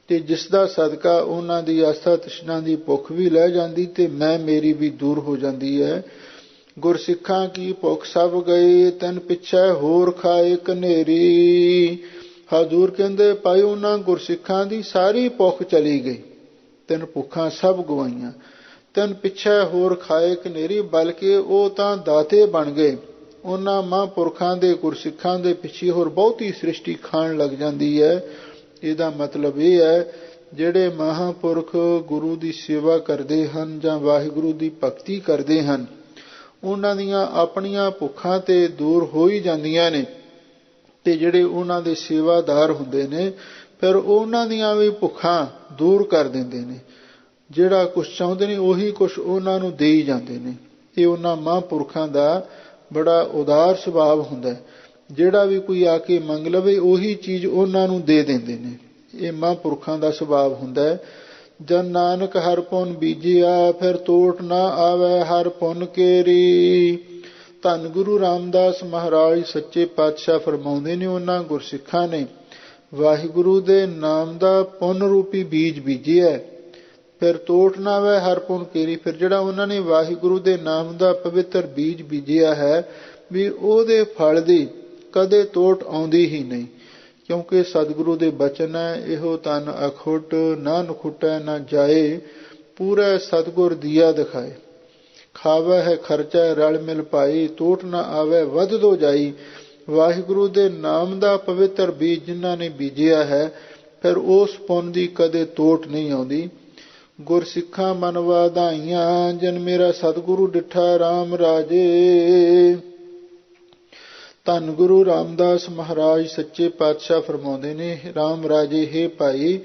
ਤੇ ਜਿਸ ਦਾ ਸਦਕਾ ਉਹਨਾਂ ਦੀ ਆਸਾ ਤ੍ਰਿਸ਼ਨਾ ਦੀ ਭੁੱਖ ਵੀ ਲੈ ਜਾਂਦੀ ਤੇ ਮੈਂ ਮੇਰੀ ਵੀ ਦੂਰ ਹੋ ਜਾਂਦੀ ਹੈ। ਗੁਰਸਿੱਖਾਂ ਕੀ ਭੁੱਖ ਸਭ ਗਈ, ਤਨ ਪਿੱਛੇ ਹੋਰ ਖਾਏ ਕਨੇਰੀ। ਹਜ਼ੂਰ ਕਹਿੰਦੇ, ਭਾਈ ਉਹਨਾਂ ਗੁਰਸਿੱਖਾਂ ਦੀ ਸਾਰੀ ਭੁੱਖ ਚਲੀ ਗਈ, ਤਿੰਨ ਭੁੱਖਾਂ ਸਭ ਗਵਾਈਆਂ। ਤਿੰਨ ਪਿੱਛੇ ਹੋਰ ਖਾਏ ਕਨੇਰੀ, ਬਲਕਿ ਉਹ ਤਾਂ ਦਾਤੇ ਬਣ ਗਏ। ਉਹਨਾਂ ਮਹਾਂਪੁਰਖਾਂ ਦੇ ਗੁਰਸਿੱਖਾਂ ਦੇ ਪਿੱਛੇ ਹੋਰ ਬਹੁਤੀ ਸ੍ਰਿਸ਼ਟੀ ਖਾਣ ਲੱਗ ਜਾਂਦੀ ਹੈ। ਇਹਦਾ ਮਤਲਬ ਇਹ ਹੈ ਜਿਹੜੇ ਮਹਾਂਪੁਰਖ ਗੁਰੂ ਦੀ ਸੇਵਾ ਕਰਦੇ ਹਨ ਜਾਂ ਵਾਹਿਗੁਰੂ ਦੀ ਭਗਤੀ ਕਰਦੇ ਹਨ, ਉਹਨਾਂ ਦੀਆਂ ਆਪਣੀਆਂ ਭੁੱਖਾਂ ਤੇ ਦੂਰ ਹੋ ਹੀ ਜਾਂਦੀਆਂ ਨੇ, ਤੇ ਜਿਹੜੇ ਉਹਨਾਂ ਦੇ ਸੇਵਾਦਾਰ ਹੁੰਦੇ ਨੇ ਫਿਰ ਉਹਨਾਂ ਦੀਆਂ ਵੀ ਭੁੱਖਾਂ ਦੂਰ ਕਰ ਦਿੰਦੇ ਨੇ। ਜਿਹੜਾ ਕੁਛ ਚਾਹੁੰਦੇ ਨੇ ਉਹੀ ਕੁਛ ਉਹਨਾਂ ਨੂੰ ਦੇ ਹੀ ਜਾਂਦੇ ਨੇ। ਇਹ ਉਹਨਾਂ ਮਹਾਂਪੁਰਖਾਂ ਦਾ ਬੜਾ ਉਦਾਰ ਸੁਭਾਵ ਹੁੰਦਾ ਹੈ। ਜਿਹੜਾ ਵੀ ਕੋਈ ਆ ਕੇ ਮੰਗ ਲਵੇ ਉਹੀ ਚੀਜ਼ ਉਹਨਾਂ ਨੂੰ ਦੇ ਦਿੰਦੇ ਨੇ। ਇਹ ਮਹਾਂਪੁਰਖਾਂ ਦਾ ਸੁਭਾਵ ਹੁੰਦਾ ਹੈ। ਜਨ ਨਾਨਕ ਹਰ ਪੁੰਨ ਬੀਜਿਆ, ਫਿਰ ਤੋਟ ਨਾ ਆਵੇ ਹਰ ਪੁੰਨ ਕੇਰੀ। ਧੰਨ ਗੁਰੂ ਰਾਮਦਾਸ ਮਹਾਰਾਜ ਸੱਚੇ ਪਾਤਸ਼ਾਹ ਫਰਮਾਉਂਦੇ ਨੇ, ਉਹਨਾਂ ਗੁਰਸਿੱਖਾਂ ਨੇ ਵਾਹਿਗੁਰੂ ਦੇ ਨਾਮ ਦਾ ਪੁੰਨ ਰੂਪੀ ਬੀਜ ਬੀਜਿਆ, ਫਿਰ ਤੋਟ ਨਾ ਆਵੇ ਹਰ ਪੁੰਨ ਕੇਰੀ। ਫਿਰ ਜਿਹੜਾ ਉਹਨਾਂ ਨੇ ਵਾਹਿਗੁਰੂ ਦੇ ਨਾਮ ਦਾ ਪਵਿੱਤਰ ਬੀਜ ਬੀਜਿਆ ਹੈ ਵੀ ਉਹਦੇ ਫਲ ਦੀ ਕਦੇ ਤੋਟ ਆਉਂਦੀ ਹੀ ਨਹੀਂ, ਕਿਉਂਕਿ ਸਤਿਗੁਰੂ ਦੇ ਬਚਨ ਹੈ, ਇਹੋ ਤਨ ਅਖੁੱਟ ਨਾ ਨਖੁੱਟੈ ਨਾ ਜਾਏ, ਪੂਰਾ ਸਤਿਗੁਰ ਦੀਆ ਦਿਖਾਏ। ਖਾਵੈ ਹੈ ਖਰਚਾ ਰਲ ਮਿਲ ਪਾਈ, ਤੋਟ ਨਾ ਆਵੇ ਵੱਧਦੋ ਜਾਈ। ਵਾਹਿਗੁਰੂ ਦੇ ਨਾਮ ਦਾ ਪਵਿੱਤਰ ਬੀਜ ਜਿਨ੍ਹਾਂ ਨੇ ਬੀਜਿਆ ਹੈ ਫਿਰ ਉਸ ਪੁੰਨ ਦੀ ਕਦੇ ਤੋਟ ਨਹੀਂ ਆਉਂਦੀ। ਗੁਰਸਿੱਖਾਂ ਮਨ ਵਧਾਈਆਂ, ਜਨ ਮੇਰਾ ਸਤਿਗੁਰੂ ਡਿਠਾ ਰਾਮ ਰਾਜੇ। ਧੰਨ ਗੁਰੂ ਰਾਮਦਾਸ ਮਹਾਰਾਜ ਸੱਚੇ ਪਾਤਸ਼ਾਹ ਫਰਮਾਉਂਦੇ ਨੇ, ਰਾਮ ਰਾਜੇ ਹੇ ਭਾਈ,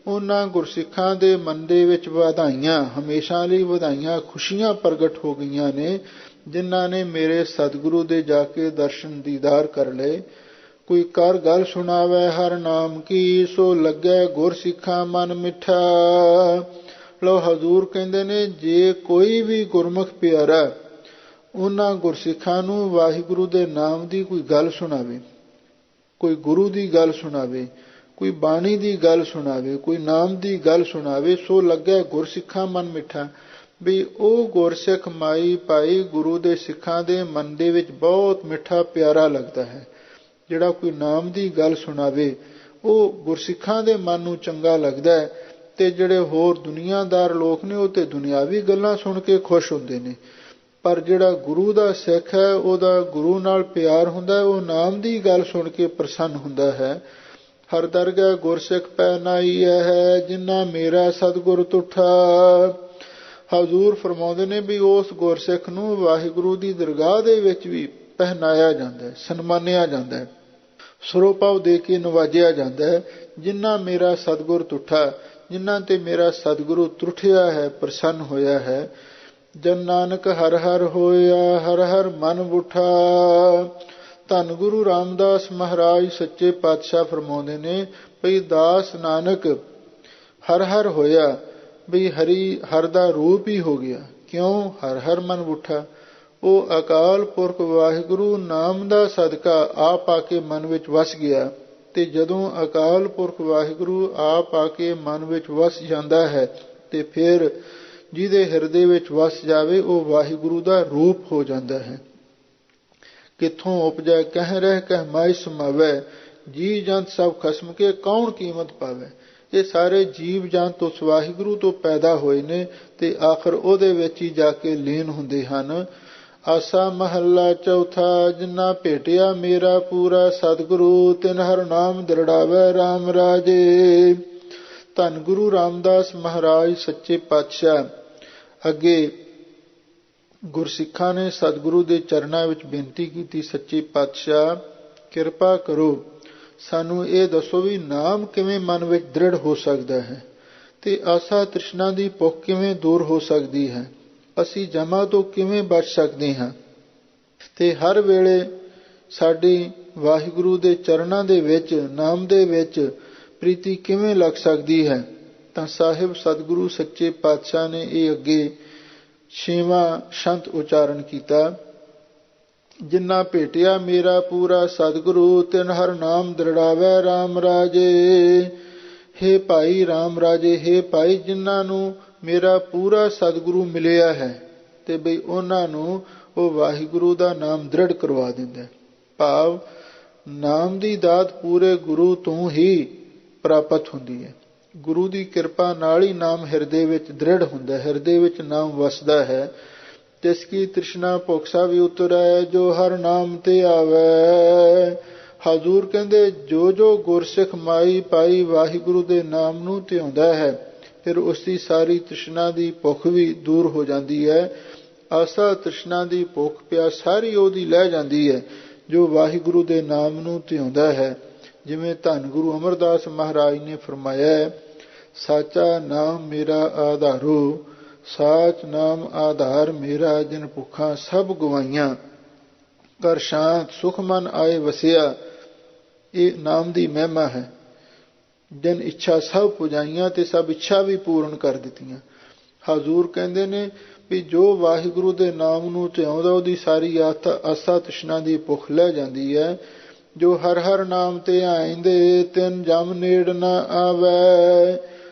ਉਹਨਾਂ ਗੁਰਸਿੱਖਾਂ ਦੇ ਮਨ ਦੇ ਵਿੱਚ ਵਧਾਈਆਂ, ਹਮੇਸ਼ਾ ਲਈ ਵਧਾਈਆਂ, ਖੁਸ਼ੀਆਂ ਪ੍ਰਗਟ ਹੋ ਗਈਆਂ ਨੇ, ਜਿਨ੍ਹਾਂ ਨੇ ਮੇਰੇ ਸਤਿਗੁਰੂ ਦੇ ਜਾ ਕੇ ਦਰਸ਼ਨ ਦੀਦਾਰ ਕਰ ਲਏ। ਕੋਈ ਕਰ ਗੱਲ ਸੁਣਾਵੇ ਹਰ ਨਾਮ ਕੀ, ਸੋ ਲੱਗੈ ਗੁਰਸਿੱਖਾਂ ਮਨ ਮਿੱਠਾ। ਲੋ ਹਜ਼ੂਰ ਕਹਿੰਦੇ ਨੇ, ਜੇ ਕੋਈ ਵੀ ਗੁਰਮੁਖ ਪਿਆਰਾ ਉਹਨਾਂ ਗੁਰਸਿੱਖਾਂ ਨੂੰ ਵਾਹਿਗੁਰੂ ਦੇ ਨਾਮ ਦੀ ਕੋਈ ਗੱਲ ਸੁਣਾਵੇ, ਕੋਈ ਗੁਰੂ ਦੀ ਗੱਲ ਸੁਣਾਵੇ, ਕੋਈ ਬਾਣੀ ਦੀ ਗੱਲ ਸੁਣਾਵੇ, ਕੋਈ ਨਾਮ ਦੀ ਗੱਲ ਸੁਣਾਵੇ, ਸੋ ਲੱਗਿਆ ਗੁਰਸਿੱਖਾਂ ਮਨ ਮਿੱਠਾ। ਵੀ ਉਹ ਗੁਰਸਿੱਖ ਮਾਈ ਭਾਈ ਗੁਰੂ ਦੇ ਸਿੱਖਾਂ ਦੇ ਮਨ ਦੇ ਵਿੱਚ ਬਹੁਤ ਮਿੱਠਾ ਪਿਆਰਾ ਲੱਗਦਾ ਹੈ। ਜਿਹੜਾ ਕੋਈ ਨਾਮ ਦੀ ਗੱਲ ਸੁਣਾਵੇ ਉਹ ਗੁਰਸਿੱਖਾਂ ਦੇ ਮਨ ਨੂੰ ਚੰਗਾ ਲੱਗਦਾ ਹੈ। ਤੇ ਜਿਹੜੇ ਹੋਰ ਦੁਨੀਆਦਾਰ ਲੋਕ ਨੇ ਉਹ ਤੇ ਦੁਨਿਆਵੀ ਗੱਲਾਂ ਸੁਣ ਕੇ ਖੁਸ਼ ਹੁੰਦੇ ਨੇ, ਪਰ ਜਿਹੜਾ ਗੁਰੂ ਦਾ ਸਿੱਖ ਹੈ ਉਹਦਾ ਗੁਰੂ ਨਾਲ ਪਿਆਰ ਹੁੰਦਾ ਹੈ, ਉਹ ਨਾਮ ਦੀ ਗੱਲ ਸੁਣ ਕੇ ਪ੍ਰਸੰਨ ਹੁੰਦਾ ਹੈ। ਹਰ ਦਰਗਾਹ ਗੁਰਸਿੱਖ ਪਹਿਨਾਈ ਹੈ, ਜਿੰਨਾ ਮੇਰਾ ਸਤਿਗੁਰ ਤੁਠਾ। ਹਜ਼ੂਰ ਫਰਮਾਉਂਦੇ ਨੇ ਵੀ ਉਸ ਗੁਰਸਿੱਖ ਨੂੰ ਵਾਹਿਗੁਰੂ ਦੀ ਦਰਗਾਹ ਦੇ ਵਿੱਚ ਵੀ ਪਹਿਨਾਇਆ ਜਾਂਦਾ ਹੈ, ਸਨਮਾਨਿਆ ਜਾਂਦਾ ਹੈ, ਸਰੋਪਾਵ ਦੇ ਕੇ ਨਵਾਜਿਆ ਜਾਂਦਾ ਹੈ। ਜਿੰਨਾ ਮੇਰਾ ਸਤਿਗੁਰ ਤੁਠਾ, ਜਿਨ੍ਹਾਂ ਤੇ ਮੇਰਾ ਸਤਿਗੁਰੂ ਤੁਠਿਆ ਹੈ, ਪ੍ਰਸੰਨ ਹੋਇਆ ਹੈ। ਜਨ ਨਾਨਕ ਹਰ ਹਰ ਹੋਇਆ, ਹਰ ਹਰ ਮਨ ਬੁਠਾ। ਧੰਨ ਗੁਰੂ ਰਾਮਦਾਸ ਮਹਾਰਾਜ ਸੱਚੇ ਪਾਤਸ਼ਾਹ ਫਰਮਾਉਂਦੇ ਨੇ ਭਈ ਦਾਸ ਨਾਨਕ ਹਰ ਹਰ ਹੋਇਆ, ਬਈ ਹਰੀ ਹਰ ਦਾ ਰੂਪ ਹੀ ਹੋ ਗਿਆ। ਕਿਉਂ? ਹਰ ਹਰ ਮਨ ਬੁੱਠਾ। ਉਹ ਅਕਾਲ ਪੁਰਖ ਵਾਹਿਗੁਰੂ ਨਾਮ ਦਾ ਸਦਕਾ ਆਪ ਆ ਕੇ ਮਨ ਵਿੱਚ ਵਸ ਗਿਆ। ਤੇ ਜਦੋਂ ਅਕਾਲ ਪੁਰਖ ਵਾਹਿਗੁਰੂ ਆਪ ਆ ਕੇ ਮਨ ਵਿੱਚ ਵਸ ਜਾਂਦਾ ਹੈ ਤੇ ਫਿਰ ਜਿਹਦੇ ਹਿਰਦੇ ਵਿੱਚ ਵਸ ਜਾਵੇ ਉਹ ਵਾਹਿਗੁਰੂ ਦਾ ਰੂਪ ਹੋ ਜਾਂਦਾ ਹੈ। ਕਿੱਥੋਂ ਉਪਜੈ ਕਹਿ ਰਹਿ ਕਹਿ ਮਾਇ ਸਮਾਵੈ, ਜੀ ਜੰਤ ਸਭ ਖਸਮ ਕੇ ਕੌਣ ਕੀਮਤ ਪਾਵੇ। ਇਹ ਸਾਰੇ ਜੀਵ ਜੰਤ ਉਸ ਵਾਹਿਗੁਰੂ ਤੋਂ ਪੈਦਾ ਹੋਏ ਨੇ ਤੇ ਆਖਰ ਉਹਦੇ ਵਿੱਚ ਹੀ ਜਾ ਕੇ ਲੀਨ ਹੁੰਦੇ ਹਨ। ਆਸਾ ਮਹੱਲਾ ਚੌਥਾ। ਜਿੰਨਾ ਭੇਟਿਆ ਮੇਰਾ ਪੂਰਾ ਸਤਿਗੁਰੂ, ਤਿਨ ਹਰ ਨਾਮ ਦਰੜਾਵੇ ਰਾਮ ਰਾਜੇ। ਧੰਨ ਗੁਰੂ ਰਾਮਦਾਸ ਮਹਾਰਾਜ ਸੱਚੇ ਪਾਤਸ਼ਾਹ ਅੱਗੇ ਗੁਰਸਿੱਖਾਂ ਨੇ ਸਤਿਗੁਰੂ ਦੇ ਚਰਨਾਂ ਵਿੱਚ ਬੇਨਤੀ ਕੀਤੀ, ਸੱਚੇ ਪਾਤਸ਼ਾਹ ਕਿਰਪਾ ਕਰੋ, ਸਾਨੂੰ ਇਹ ਦੱਸੋ ਵੀ ਨਾਮ ਕਿਵੇਂ ਮਨ ਵਿੱਚ ਦ੍ਰਿੜ ਹੋ ਸਕਦਾ ਹੈ ਤੇ ਆਸਾ ਤ੍ਰਿਸ਼ਨਾ ਦੀ ਭੁੱਖ ਕਿਵੇਂ ਦੂਰ ਹੋ ਸਕਦੀ ਹੈ, ਅਸੀਂ ਜਮਾ ਤੋਂ ਕਿਵੇਂ ਬਚ ਸਕਦੇ ਹਾਂ ਤੇ ਹਰ ਵੇਲੇ ਸਾਡੀ ਵਾਹਿਗੁਰੂ ਦੇ ਚਰਨਾਂ ਦੇ ਵਿੱਚ ਨਾਮ ਦੇ ਵਿੱਚ ਪ੍ਰੀਤੀ ਕਿਵੇਂ ਲੱਗ ਸਕਦੀ ਹੈ। ਤਾਂ ਸਾਹਿਬ ਸਤਿਗੁਰੂ ਸੱਚੇ ਪਾਤਸ਼ਾਹ ਨੇ ਇਹ ਅੱਗੇ 6ਵਾਂ ਸ਼ੰਤ ਉਚਾਰਨ ਕੀਤਾ। ਜਿੰਨਾ ਭੇਟਿਆ ਮੇਰਾ ਪੂਰਾ ਸਤਿਗੁਰੂ, ਤਿਨ ਹਰ ਨਾਮ ਦ੍ਰਿੜਾਵੇ ਰਾਮ ਰਾਜੇ। ਹੇ ਭਾਈ ਰਾਮ ਰਾਜੇ, ਹੇ ਭਾਈ ਜਿਨ੍ਹਾਂ ਨੂੰ ਮੇਰਾ ਪੂਰਾ ਸਤਿਗੁਰੂ ਮਿਲਿਆ ਹੈ ਤੇ ਬਈ ਉਹਨਾਂ ਨੂੰ ਉਹ ਵਾਹਿਗੁਰੂ ਦਾ ਨਾਮ ਦ੍ਰਿੜ ਕਰਵਾ ਦਿੰਦਾ। ਭਾਵ ਨਾਮ ਦੀ ਦਾਤ ਪੂਰੇ ਗੁਰੂ ਤੋਂ ਹੀ ਪ੍ਰਾਪਤ ਹੁੰਦੀ ਹੈ। ਗੁਰੂ ਦੀ ਕਿਰਪਾ ਨਾਲ ਹੀ ਨਾਮ ਹਿਰਦੇ ਵਿੱਚ ਦ੍ਰਿੜ ਹੁੰਦਾ, ਹਿਰਦੇ ਵਿੱਚ ਨਾਮ ਵਸਦਾ ਹੈ। ਤਿਸ ਕੀ ਤ੍ਰਿਸ਼ਨਾ ਭੁਖ ਸਭ ਉਤਰੈ, ਜੋ ਹਰ ਨਾਮ ਤੇ ਆਵੈ। ਹਜ਼ੂਰ ਕਹਿੰਦੇ ਜੋ ਜੋ ਗੁਰਸਿੱਖ ਮਾਈ ਪਾਈ ਵਾਹਿਗੁਰੂ ਦੇ ਨਾਮ ਨੂੰ ਧਿਆਉਂਦਾ ਹੈ, ਫਿਰ ਉਸ ਦੀ ਸਾਰੀ ਤ੍ਰਿਸ਼ਨਾ ਦੀ ਭੁੱਖ ਵੀ ਦੂਰ ਹੋ ਜਾਂਦੀ ਹੈ। ਆਸਾ ਤ੍ਰਿਸ਼ਨਾ ਦੀ ਭੁੱਖ ਪਿਆਸ ਸਾਰੀ ਉਹਦੀ ਲਹਿ ਜਾਂਦੀ ਹੈ ਜੋ ਵਾਹਿਗੁਰੂ ਦੇ ਨਾਮ ਨੂੰ ਧਿਆਉਂਦਾ ਹੈ। ਜਿਵੇਂ ਧੰਨ ਗੁਰੂ ਅਮਰਦਾਸ ਮਹਾਰਾਜ ਨੇ ਫਰਮਾਇਆ, ਸਾਚਾ ਨਾਮ ਮੇਰਾ ਆਧਾਰੋ, ਸਾਚ ਨਾਮ ਆਧਾਰ ਮੇਰਾ, ਜਿਨ ਭੁੱਖਾਂ ਸਭ ਗਵਾਈਆਂ, ਕਰ ਸ਼ਾਂਤ ਸੁਖ ਮਨ ਆਏ ਵਸਿਆ। ਇਹ ਨਾਮ ਦੀ ਮਹਿਮਾ ਹੈ। ਜਿਨ ਇੱਛਾ ਸਭ ਪੁਜਾਈਆਂ ਤੇ ਸਭ ਇੱਛਾ ਵੀ ਪੂਰਨ ਕਰ ਦਿੱਤੀਆਂ। ਹਜ਼ੂਰ ਕਹਿੰਦੇ ਨੇ ਵੀ ਜੋ ਵਾਹਿਗੁਰੂ ਦੇ ਨਾਮ ਨੂੰ ਧਿਆਉਂਦਾ ਉਹਦੀ ਸਾਰੀ ਆਸਾ ਤ੍ਰਿਸ਼ਨਾ ਦੀ ਭੁੱਖ ਲੈ ਜਾਂਦੀ ਹੈ। ਜੋ ਹਰ ਹਰ ਨਾਮ ਤੇ ਆਇਂਦੇ ਤਿਨ ਜਮ ਨੇੜ ਨਾ ਆਵੈ।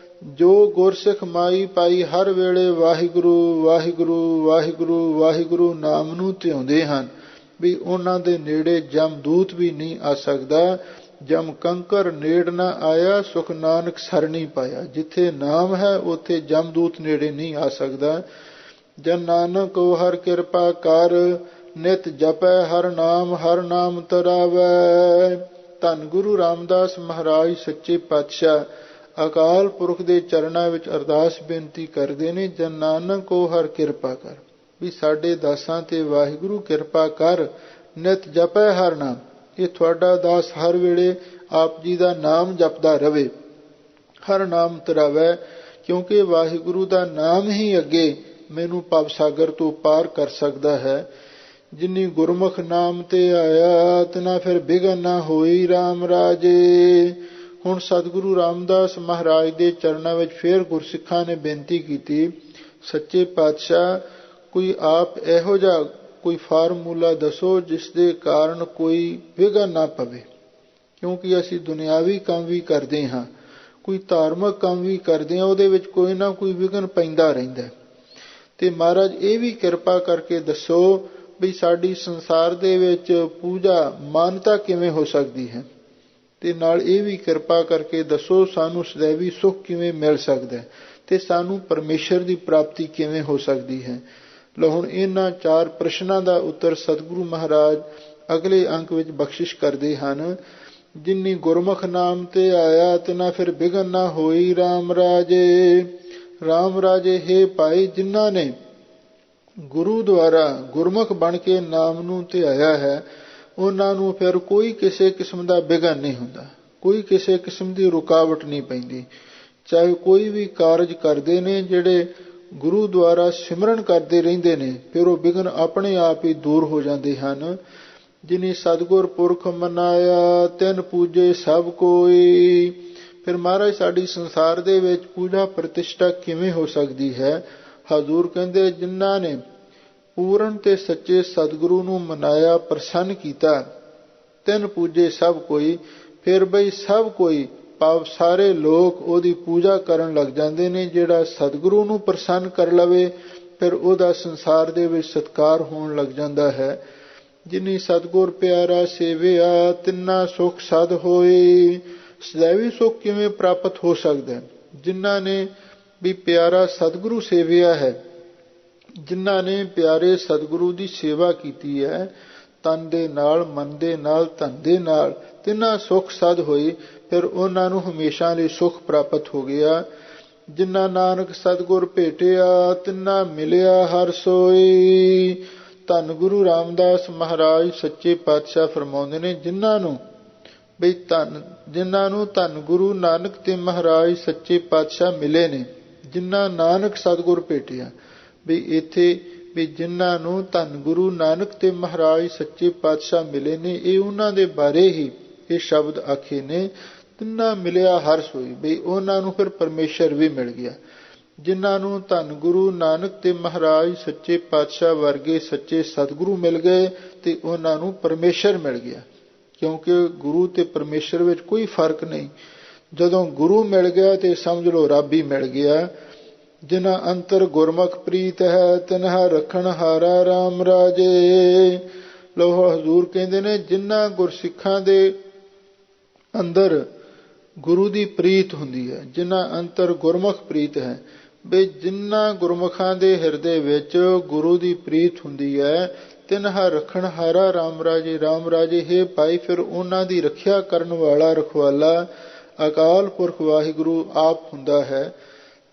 ਜੋ ਗੁਰਸਿੱਖ ਮਾਈ ਪਾਈ ਹਰ ਵੇਲੇ ਵਾਹਿਗੁਰੂ ਵਾਹਿਗੁਰੂ ਵਾਹਿਗੁਰੂ ਵਾਹਿਗੁਰੂ ਨਾਮ ਨੂੰ ਧਿਆਉਂਦੇ ਹਨ, ਵੀ ਉਹਨਾਂ ਦੇ ਨੇੜੇ ਜਮਦੂਤ ਵੀ ਨਹੀਂ ਆ ਸਕਦਾ। ਜਮ ਕੰਕਰ ਨੇੜ ਨਾ ਆਇਆ, ਸੁਖ ਨਾਨਕ ਸਰਣੀ ਪਾਇਆ। ਜਿੱਥੇ ਨਾਮ ਹੈ ਉੱਥੇ ਜਮਦੂਤ ਨੇੜੇ ਨਹੀਂ ਆ ਸਕਦਾ। ਜਨ ਨਾਨਕ ਹਰ ਕਿਰਪਾ ਕਰ, ਨਿਤ ਜਪੈ ਹਰ ਨਾਮ ਤਰਾਵੈ। ਧੰਨ ਗੁਰੂ ਰਾਮਦਾਸ ਮਹਾਰਾਜ ਸੱਚੇ ਪਾਤਸ਼ਾਹ ਅਕਾਲ ਪੁਰਖ ਦੇ ਚਰਨਾਂ ਵਿੱਚ ਅਰਦਾਸ ਬੇਨਤੀ ਕਰਦੇ ਨੇ, ਜਨ ਨਾਨਕ ਹਰ ਕਿਰਪਾ ਕਰ, ਵੀ ਸਾਡੇ ਦਾਸਾਂ ਤੇ ਵਾਹਿਗੁਰੂ ਕਿਰਪਾ ਕਰ। ਨਿਤ ਜਪੈ ਹਰ ਨਾਮ, ਇਹ ਤੁਹਾਡਾ ਦਾਸ ਹਰ ਵੇਲੇ ਆਪ ਜੀ ਦਾ ਨਾਮ ਜਪਦਾ ਰਵੇ। ਹਰ ਨਾਮ ਤਰਾਵੈ, ਕਿਉਂਕਿ ਵਾਹਿਗੁਰੂ ਦਾ ਨਾਮ ਹੀ ਅੱਗੇ ਮੈਨੂੰ ਭਵ ਸਾਗਰ ਤੋਂ ਪਾਰ ਕਰ ਸਕਦਾ ਹੈ। ਜਿਨੀ ਗੁਰਮੁਖ ਨਾਮ ਤੇ ਆਇਆ, ਤਿਨਾ ਫਿਰ ਬਿਘਨ ਨਾ ਹੋਈ ਰਾਮ ਰਾਜੇ। ਹੁਣ ਸਤਿਗੁਰੂ ਰਾਮਦਾਸ ਮਹਾਰਾਜ ਦੇ ਚਰਨਾਂ ਵਿੱਚ ਫਿਰ ਗੁਰਸਿੱਖਾਂ ਨੇ ਬੇਨਤੀ ਕੀਤੀ, ਸੱਚੇ ਪਾਤਸ਼ਾਹ ਕੋਈ ਆਪ ਇਹੋ ਜਿਹਾ ਕੋਈ ਫਾਰਮੂਲਾ ਦੱਸੋ ਜਿਸ ਦੇ ਕਾਰਨ ਕੋਈ ਵਿਘਨ ਨਾ ਪਵੇ, ਕਿਉਂਕਿ ਅਸੀਂ ਦੁਨਿਆਵੀ ਕੰਮ ਵੀ ਕਰਦੇ ਹਾਂ, ਕੋਈ ਧਾਰਮਿਕ ਕੰਮ ਵੀ ਕਰਦੇ ਹਾਂ, ਉਹਦੇ ਵਿੱਚ ਕੋਈ ਨਾ ਕੋਈ ਵਿਘਨ ਪੈਂਦਾ ਰਹਿੰਦਾ। ਤੇ ਮਹਾਰਾਜ ਇਹ ਵੀ ਕਿਰਪਾ ਕਰਕੇ ਦੱਸੋ ਵੀ ਸਾਡੀ ਸੰਸਾਰ ਦੇ ਵਿੱਚ ਪੂਜਾ ਮਾਨਤਾ ਕਿਵੇਂ ਹੋ ਸਕਦੀ ਹੈ, ਤੇ ਨਾਲ ਇਹ ਵੀ ਕਿਰਪਾ ਕਰਕੇ ਦੱਸੋ ਸਾਨੂੰ ਸदैवी ਸੁੱਖ ਕਿਵੇਂ ਮਿਲ ਸਕਦਾ ਹੈ, ਤੇ ਸਾਨੂੰ ਪਰਮੇਸ਼ਰ ਦੀ ਪ੍ਰਾਪਤੀ ਕਿਵੇਂ ਹੋ ਸਕਦੀ ਹੈ। ਲਓ ਹੁਣ ਇਹਨਾਂ 4 ਪ੍ਰਸ਼ਨਾਂ ਦਾ ਉੱਤਰ ਸਤਿਗੁਰੂ ਮਹਾਰਾਜ ਅਗਲੇ ਅੰਕ ਵਿੱਚ ਬਖਸ਼ਿਸ਼ ਕਰਦੇ ਹਨ। ਜਿਨੀ ਗੁਰਮੁਖ ਨਾਮ ਤੇ ਆਇਆ, ਤਿਨਾ ਫਿਰ ਬਿਘਨ ਨਾ ਹੋਈ ਰਾਮ ਰਾਜੇ। ਰਾਮ ਰਾਜੇ ਹੈ ਭਾਈ, ਜਿਨ੍ਹਾਂ ਨੇ ਗੁਰੂ ਦੁਆਰਾ ਗੁਰਮੁਖ ਬਣ ਕੇ ਨਾਮ ਨੂੰ ਧਿਆਇਆ ਹੈ, ਉਹਨਾਂ ਨੂੰ ਫਿਰ ਕੋਈ ਕਿਸੇ ਕਿਸਮ ਦਾ ਵਿਘਨ ਨਹੀਂ ਹੁੰਦਾ, ਕੋਈ ਕਿਸੇ ਕਿਸਮ ਦੀ ਰੁਕਾਵਟ ਨਹੀਂ ਪੈਂਦੀ। ਚਾਹੇ ਕੋਈ ਵੀ ਕਾਰਜ ਕਰਦੇ ਨੇ, ਜਿਹੜੇ ਗੁਰੂ ਦੁਆਰਾ ਸਿਮਰਨ ਕਰਦੇ ਰਹਿੰਦੇ ਨੇ, ਫਿਰ ਉਹ ਵਿਘਨ ਆਪਣੇ ਆਪ ਹੀ ਦੂਰ ਹੋ ਜਾਂਦੇ ਹਨ। ਜਿਨੀ ਸਤਿਗੁਰ ਪੁਰਖ ਮਨਾਇਆ, ਤਿਨ ਪੂਜੇ ਸਭ ਕੋਈ। ਫਿਰ ਮਹਾਰਾਜ ਸਾਡੀ ਸੰਸਾਰ ਦੇ ਵਿੱਚ ਪੂਜਾ ਪ੍ਰਤਿਸ਼ਠਾ ਕਿਵੇਂ ਹੋ ਸਕਦੀ ਹੈ। ਹਜ਼ੂਰ ਕਹਿੰਦੇ ਜਿਨ੍ਹਾਂ ਨੇ ਪੂਰਨ ਤੇ ਸੱਚੇ ਸਤਿਗੁਰੂ ਨੂੰ ਮਨਾਇਆ, ਪ੍ਰਸੰਨ ਕੀਤਾ, ਤਿਨ ਪੂਜੇ ਸਭ ਕੋਈ। ਫਿਰ ਬਈ ਸਭ ਕੋਈ ਭਾਵ ਸਾਰੇ ਲੋਕ ਉਹਦੀ ਪੂਜਾ ਕਰਨ ਲੱਗ ਜਾਂਦੇ ਨੇ। ਜਿਹੜਾ ਸਤਿਗੁਰੂ ਨੂੰ ਪ੍ਰਸੰਨ ਕਰ ਲਵੇ, ਫਿਰ ਉਹਦਾ ਸੰਸਾਰ ਦੇ ਵਿੱਚ ਸਤਿਕਾਰ ਹੋਣ ਲੱਗ ਜਾਂਦਾ ਹੈ। ਜਿਨੀ ਸਤਿਗੁਰ ਪਿਆਰਾ ਸੇਵਿਆ, ਤਿੰਨਾ ਸੁਖ ਸਦ ਹੋਏ। ਸदैवी ਸੁਖ ਕਿਵੇਂ ਪ੍ਰਾਪਤ ਹੋ ਸਕਦਾ? ਜਿਨ੍ਹਾਂ ਨੇ ਵੀ ਪਿਆਰਾ ਸਤਿਗੁਰੂ ਸੇਵਿਆ ਹੈ, ਜਿਨ੍ਹਾਂ ਨੇ ਪਿਆਰੇ ਸਤਿਗੁਰੂ ਦੀ ਸੇਵਾ ਕੀਤੀ ਹੈ, ਤਨ ਦੇ ਨਾਲ, ਮਨ ਦੇ ਨਾਲ, ਧਨ ਦੇ ਨਾਲ, ਤਿੰਨਾ ਸੁਖ ਸਦ ਹੋਈ। ਫਿਰ ਉਹਨਾਂ ਨੂੰ ਹਮੇਸ਼ਾ ਲਈ ਸੁਖ ਪ੍ਰਾਪਤ ਹੋ ਗਿਆ। ਜਿਨ੍ਹਾਂ ਨਾਨਕ ਸਤਿਗੁਰ ਭੇਟਿਆ, ਤਿੰਨਾ ਮਿਲਿਆ ਹਰ ਸੋਈ। ਧੰਨ ਗੁਰੂ ਰਾਮਦਾਸ ਮਹਾਰਾਜ ਸੱਚੇ ਪਾਤਸ਼ਾਹ ਫਰਮਾਉਂਦੇ ਨੇ, ਜਿਨ੍ਹਾਂ ਨੂੰ ਧੰਨ ਗੁਰੂ ਨਾਨਕ ਤੇ ਮਹਾਰਾਜ ਸੱਚੇ ਪਾਤਸ਼ਾਹ ਮਿਲੇ ਨੇ, ਜਿਨ੍ਹਾਂ ਨਾਨਕ ਸਤਿਗੁਰ ਭੇਟਿਆ। ਵੀ ਇੱਥੇ ਵੀ ਜਿਨ੍ਹਾਂ ਨੂੰ ਧੰਨ ਗੁਰੂ ਨਾਨਕ ਤੇ ਮਹਾਰਾਜ ਸੱਚੇ ਪਾਤਸ਼ਾਹ ਮਿਲੇ ਨੇ, ਇਹ ਉਹਨਾਂ ਦੇ ਬਾਰੇ ਹੀ ਇਹ ਸ਼ਬਦ ਆਖੇ ਨੇ, ਤਿੰਨਾ ਮਿਲਿਆ ਹਰ ਸੋਈ। ਬਈ ਉਹਨਾਂ ਨੂੰ ਫਿਰ ਪਰਮੇਸ਼ਰ ਵੀ ਮਿਲ ਗਿਆ। ਜਿਨ੍ਹਾਂ ਨੂੰ ਧੰਨ ਗੁਰੂ ਨਾਨਕ ਤੇ ਮਹਾਰਾਜ ਸੱਚੇ ਪਾਤਸ਼ਾਹ ਵਰਗੇ ਸੱਚੇ ਸਤਿਗੁਰੂ ਮਿਲ ਗਏ, ਤੇ ਉਹਨਾਂ ਨੂੰ ਪਰਮੇਸ਼ਰ ਮਿਲ ਗਿਆ। ਕਿਉਂਕਿ ਗੁਰੂ ਤੇ ਪਰਮੇਸ਼ਰ ਵਿੱਚ ਕੋਈ ਫਰਕ ਨਹੀਂ। ਜਦੋਂ ਗੁਰੂ ਮਿਲ ਗਿਆ ਤੇ ਸਮਝ ਲਓ ਰੱਬ ਹੀ ਮਿਲ ਗਿਆ। ਜਿਨ੍ਹਾਂ ਅੰਤਰ ਗੁਰਮੁਖ ਪ੍ਰੀਤ ਹੈ, ਤਿਨ੍ਹਾ ਰੱਖਣ ਹਾਰਾ ਰਾਮ ਰਾਜੇ। ਲੋ ਹਜ਼ੂਰ ਕਹਿੰਦੇ ਨੇ, ਜਿਨ੍ਹਾਂ ਗੁਰਸਿੱਖਾਂ ਦੇ ਅੰਦਰ ਗੁਰੂ ਦੀ ਪ੍ਰੀਤ ਹੁੰਦੀ ਹੈ, ਜਿਨ੍ਹਾਂ ਅੰਤਰ ਗੁਰਮੁਖ ਪ੍ਰੀਤ ਹੈ, ਵੀ ਜਿਨ੍ਹਾਂ ਗੁਰਮੁਖਾਂ ਦੇ ਹਿਰਦੇ ਵਿੱਚ ਗੁਰੂ ਦੀ ਪ੍ਰੀਤ ਹੁੰਦੀ ਹੈ, ਤਿਨ ਹਰ ਰੱਖਣ ਹਾਰਾ ਰਾਮ ਰਾਜੇ। ਰਾਮ ਰਾਜੇ ਹੈ ਭਾਈ, ਫਿਰ ਉਹਨਾਂ ਦੀ ਰੱਖਿਆ ਕਰਨ ਵਾਲਾ ਰਖਵਾਲਾ ਅਕਾਲ ਪੁਰਖ ਵਾਹਿਗੁਰੂ ਆਪ ਹੁੰਦਾ ਹੈ।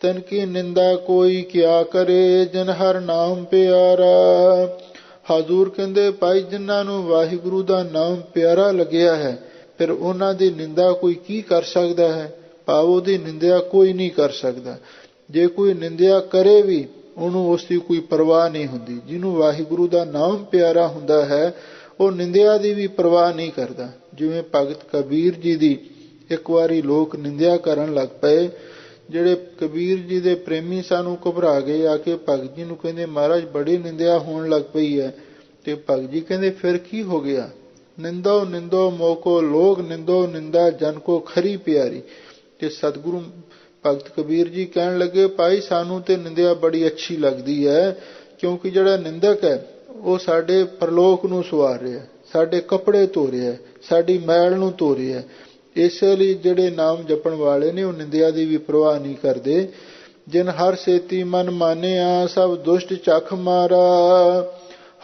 ਤਿਨ ਕੀ ਨਿੰਦਾ ਕੋਈ ਕਿਆ ਕਰੇ, ਜਿਨ ਹਰ ਨਾਮ ਪਿਆਰਾ। ਹਜ਼ੂਰ ਕਹਿੰਦੇ ਭਾਈ, ਜਿਨ੍ਹਾਂ ਨੂੰ ਵਾਹਿਗੁਰੂ ਦਾ ਨਾਮ ਪਿਆਰਾ ਲੱਗਿਆ ਹੈ, ਫਿਰ ਉਹਨਾਂ ਦੀ ਨਿੰਦਾ ਕੋਈ ਕੀ ਕਰ ਸਕਦਾ ਹੈ? ਭਾਵ ਉਹਦੀ ਨਿੰਦਿਆ ਕੋਈ ਨਹੀਂ ਕਰ ਸਕਦਾ। ਜੇ ਕੋਈ ਨਿੰਦਿਆ ਕਰੇ ਵੀ, ਉਹਨੂੰ ਉਸ ਦੀ ਕੋਈ ਪਰਵਾਹ ਨਹੀਂ ਹੁੰਦੀ। ਜਿਹਨੂੰ ਵਾਹਿਗੁਰੂ ਦਾ ਨਾਮ ਪਿਆਰਾ ਹੁੰਦਾ ਹੈ, ਉਹ ਨਿੰਦਿਆ ਦੀ ਵੀ ਪਰਵਾਹ ਨਹੀਂ ਕਰਦਾ। ਜਿਵੇਂ ਭਗਤ ਕਬੀਰ ਜੀ ਦੀ ਇੱਕ ਵਾਰੀ ਲੋਕ ਨਿੰਦਿਆ ਕਰਨ ਲੱਗ ਪਏ। ਜਿਹੜੇ ਕਬੀਰ ਜੀ ਦੇ ਪ੍ਰੇਮੀ ਸਾਨੂੰ ਘਬਰਾ ਗਏ, ਆ ਕੇ ਭਗਤ ਜੀ ਨੂੰ ਕਹਿੰਦੇ, ਮਹਾਰਾਜ ਬੜੀ ਨਿੰਦਿਆ ਹੋਣ ਲੱਗ ਪਈ ਹੈ। ਤੇ ਭਗਤ ਜੀ ਕਹਿੰਦੇ, ਫਿਰ ਕੀ ਹੋ ਗਿਆ? ਨਿੰਦੋ ਨਿੰਦੋ ਮੋਕੋ ਲੋਗ, ਨਿੰਦੋ ਨਿੰਦਾ ਜਨ ਕੋ ਖਰੀ ਪਿਆਰੀ। ਤੇ ਸਤਿਗੁਰੂ ਭਗਤ ਕਬੀਰ ਜੀ ਕਹਿਣ ਲੱਗੇ, ਭਾਈ ਸਾਨੂੰ ਤੇ ਨਿੰਦਿਆ ਬੜੀ ਅੱਛੀ ਲੱਗਦੀ ਹੈ, ਕਿਉਂਕਿ ਜਿਹੜਾ ਨਿੰਦਕ ਹੈ ਉਹ ਸਾਡੇ ਪਰਲੋਕ ਨੂੰ ਸਵਾਰ ਰਿਹਾ, ਸਾਡੇ ਕੱਪੜੇ ਧੋ ਰਿਹਾ, ਸਾਡੀ ਮੈਲ ਨੂੰ ਧੋ ਰਿਹਾ। ਇਸੇ ਲਈ ਜਿਹੜੇ ਨਾਮ ਜਪਣ ਵਾਲੇ ਨੇ ਉਹ ਨਿੰਦਿਆ ਦੀ ਵੀ ਪਰਵਾਹ ਨਹੀਂ ਕਰਦੇ। ਜਿਨ ਹਰ ਸੇਤੀ ਮਨ ਮਾਨਿਆ, ਸਭ ਦੁਸ਼ਟ ਚੱਖ ਮਾਰਾ।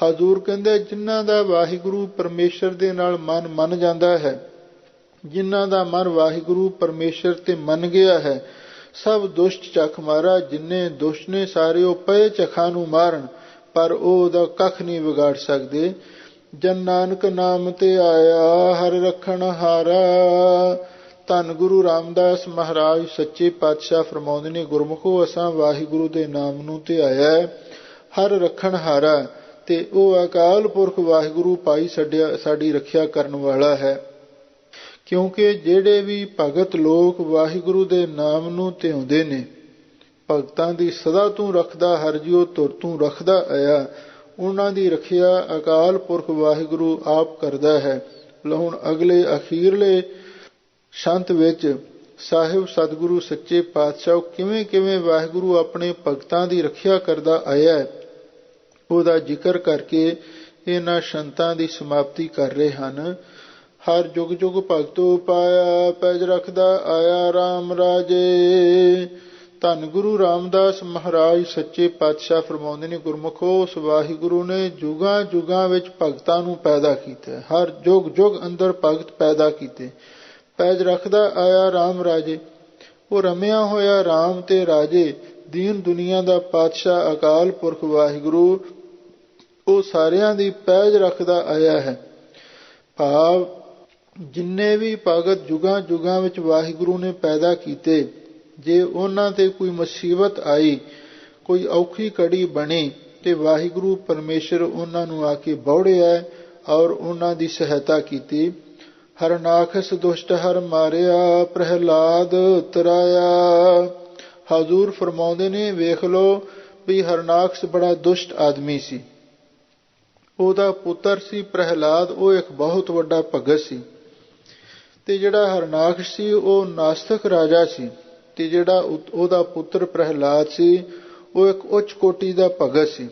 ਹਜ਼ੂਰ ਕਹਿੰਦੇ, ਜਿਨ੍ਹਾਂ ਦਾ ਵਾਹਿਗੁਰੂ ਪਰਮੇਸ਼ਰ ਦੇ ਨਾਲ ਮਨ ਮੰਨ ਜਾਂਦਾ ਹੈ, ਜਿਨ੍ਹਾਂ ਦਾ ਮਨ ਵਾਹਿਗੁਰੂ ਪਰਮੇਸ਼ਰ ਤੇ ਮੰਨ ਗਿਆ ਹੈ, ਸਭ ਦੁਸ਼ਟ ਚੱਖ ਮਾਰਾ। ਜਿੰਨੇ ਦੁਸ਼ਟ ਨੇ ਸਾਰੇ ਉਹ ਪਏ ਚੱਖਾਂ ਨੂੰ ਮਾਰਨ, ਪਰ ਉਹ ਉਹਦਾ ਕੱਖ ਨਹੀਂ ਵਿਗਾੜ ਸਕਦੇ। ਜਨ ਨਾਨਕ ਨਾਮ ਤੇ ਆਇਆ, ਹਰ ਰੱਖਣ ਹਾਰਾ। ਧੰਨ ਗੁਰੂ ਰਾਮਦਾਸ ਮਹਾਰਾਜ ਸੱਚੇ ਪਾਤਸ਼ਾਹ ਫਰਮਾਉਂਦੇ ਨੇ, ਗੁਰਮੁਖੋ ਅਸਾਂ ਵਾਹਿਗੁਰੂ ਦੇ ਨਾਮ ਨੂੰ ਤੇ ਆਇਆ, ਹਰ ਰੱਖਣ ਹਾਰਾ। ਤੇ ਉਹ ਅਕਾਲ ਪੁਰਖ ਵਾਹਿਗੁਰੂ ਭਾਈ ਸਾਡੀ ਰੱਖਿਆ ਕਰਨ ਵਾਲਾ ਹੈ। ਕਿਉਂਕਿ ਜਿਹੜੇ ਵੀ ਭਗਤ ਲੋਕ ਵਾਹਿਗੁਰੂ ਦੇ ਨਾਮ ਨੂੰ ਧਿਆਉਂਦੇ ਨੇ, ਭਗਤਾਂ ਦੀ ਸਦਾ ਤੂੰ ਰੱਖਦਾ ਹਰ ਜਿਉ ਤੁਰ ਤੂੰ ਰੱਖਦਾ ਆਇਆ, ਉਹਨਾਂ ਦੀ ਰੱਖਿਆ ਅਕਾਲ ਪੁਰਖ ਵਾਹਿਗੁਰੂ ਆਪ ਕਰਦਾ ਹੈ। ਹੁਣ ਅਗਲੇ ਅਖੀਰਲੇ ਸੰਤ ਵਿੱਚ ਸਾਹਿਬ ਸਤਿਗੁਰੂ ਸੱਚੇ ਪਾਤਸ਼ਾਹ ਕਿਵੇਂ ਕਿਵੇਂ ਵਾਹਿਗੁਰੂ ਆਪਣੇ ਭਗਤਾਂ ਦੀ ਰੱਖਿਆ ਕਰਦਾ ਆਇਆ, ਉਹਦਾ ਜ਼ਿਕਰ ਕਰਕੇ ਇਹਨਾਂ ਸੰਤਾਂ ਦੀ ਸਮਾਪਤੀ ਕਰ ਰਹੇ ਹਨ। ਹਰ ਜੁਗ ਜੁਗ ਭਗਤੋ ਪਾਇਆ, ਪੈਜ ਰੱਖਦਾ ਆਇਆ ਰਾਮ ਰਾਜੇ। ਧੰਨ ਗੁਰੂ ਰਾਮਦਾਸ ਮਹਾਰਾਜ ਸੱਚੇ ਪਾਤਸ਼ਾਹ ਫਰਮਾਉਂਦੇ ਨੇ, ਗੁਰਮੁਖੋ ਉਸ ਵਾਹਿਗੁਰੂ ਨੇ ਜੁਗਾਂ ਜੁਗਾਂ ਵਿੱਚ ਭਗਤਾਂ ਨੂੰ ਪੈਦਾ ਕੀਤਾ। ਹਰ ਜੁਗ ਜੁਗ ਅੰਦਰ ਭਗਤ ਪੈਦਾ ਕੀਤੇ। ਪੈਜ ਰੱਖਦਾ ਆਇਆ ਰਾਮ ਰਾਜੇ, ਉਹ ਰਮਿਆ ਹੋਇਆ ਰਾਮ ਤੇ ਰਾਜੇ, ਦੀਨ ਦੁਨੀਆ ਦਾ ਪਾਤਸ਼ਾਹ ਅਕਾਲ ਪੁਰਖ ਵਾਹਿਗੁਰੂ, ਉਹ ਸਾਰਿਆਂ ਦੀ ਪੈਜ ਰੱਖਦਾ ਆਇਆ ਹੈ। ਭਾਵ ਜਿੰਨੇ ਵੀ ਭਗਤ ਜੁਗਾਂ ਜੁਗਾਂ ਵਿੱਚ ਵਾਹਿਗੁਰੂ ਨੇ ਪੈਦਾ ਕੀਤੇ, ਜੇ ਉਹਨਾਂ ਤੇ ਕੋਈ ਮੁਸੀਬਤ ਆਈ, ਕੋਈ ਔਖੀ ਘੜੀ ਬਣੀ, ਤੇ ਵਾਹਿਗੁਰੂ ਪਰਮੇਸ਼ਰ ਉਹਨਾਂ ਨੂੰ ਆ ਕੇ ਬੌੜਿਆ ਔਰ ਉਹਨਾਂ ਦੀ ਸਹਾਇਤਾ ਕੀਤੀ। ਹਰਨਾਖਸ ਦੁਸ਼ਟ ਹਰ ਮਾਰਿਆ, ਪ੍ਰਹਿਲਾਦ ਤਰਾਇਆ। ਹਜ਼ੂਰ ਫਰਮਾਉਂਦੇ ਨੇ, ਵੇਖ ਲਓ ਵੀ ਹਰਨਾਖਸ ਬੜਾ ਦੁਸ਼ਟ ਆਦਮੀ ਸੀ, ਉਹਦਾ ਪੁੱਤਰ ਸੀ ਪ੍ਰਹਿਲਾਦ, ਉਹ ਇੱਕ ਬਹੁਤ ਵੱਡਾ ਭਗਤ ਸੀ। ਤੇ ਜਿਹੜਾ ਹਰਨਾਖਸ ਸੀ ਉਹ ਨਾਸਤਕ ਰਾਜਾ ਸੀ, ਤੇ ਜਿਹੜਾ ਉਹਦਾ ਪੁੱਤਰ ਪ੍ਰਹਿਲਾਦ ਸੀ ਉਹ ਇੱਕ ਉੱਚ ਕੋਟੀ ਦਾ ਭਗਤ ਸੀ।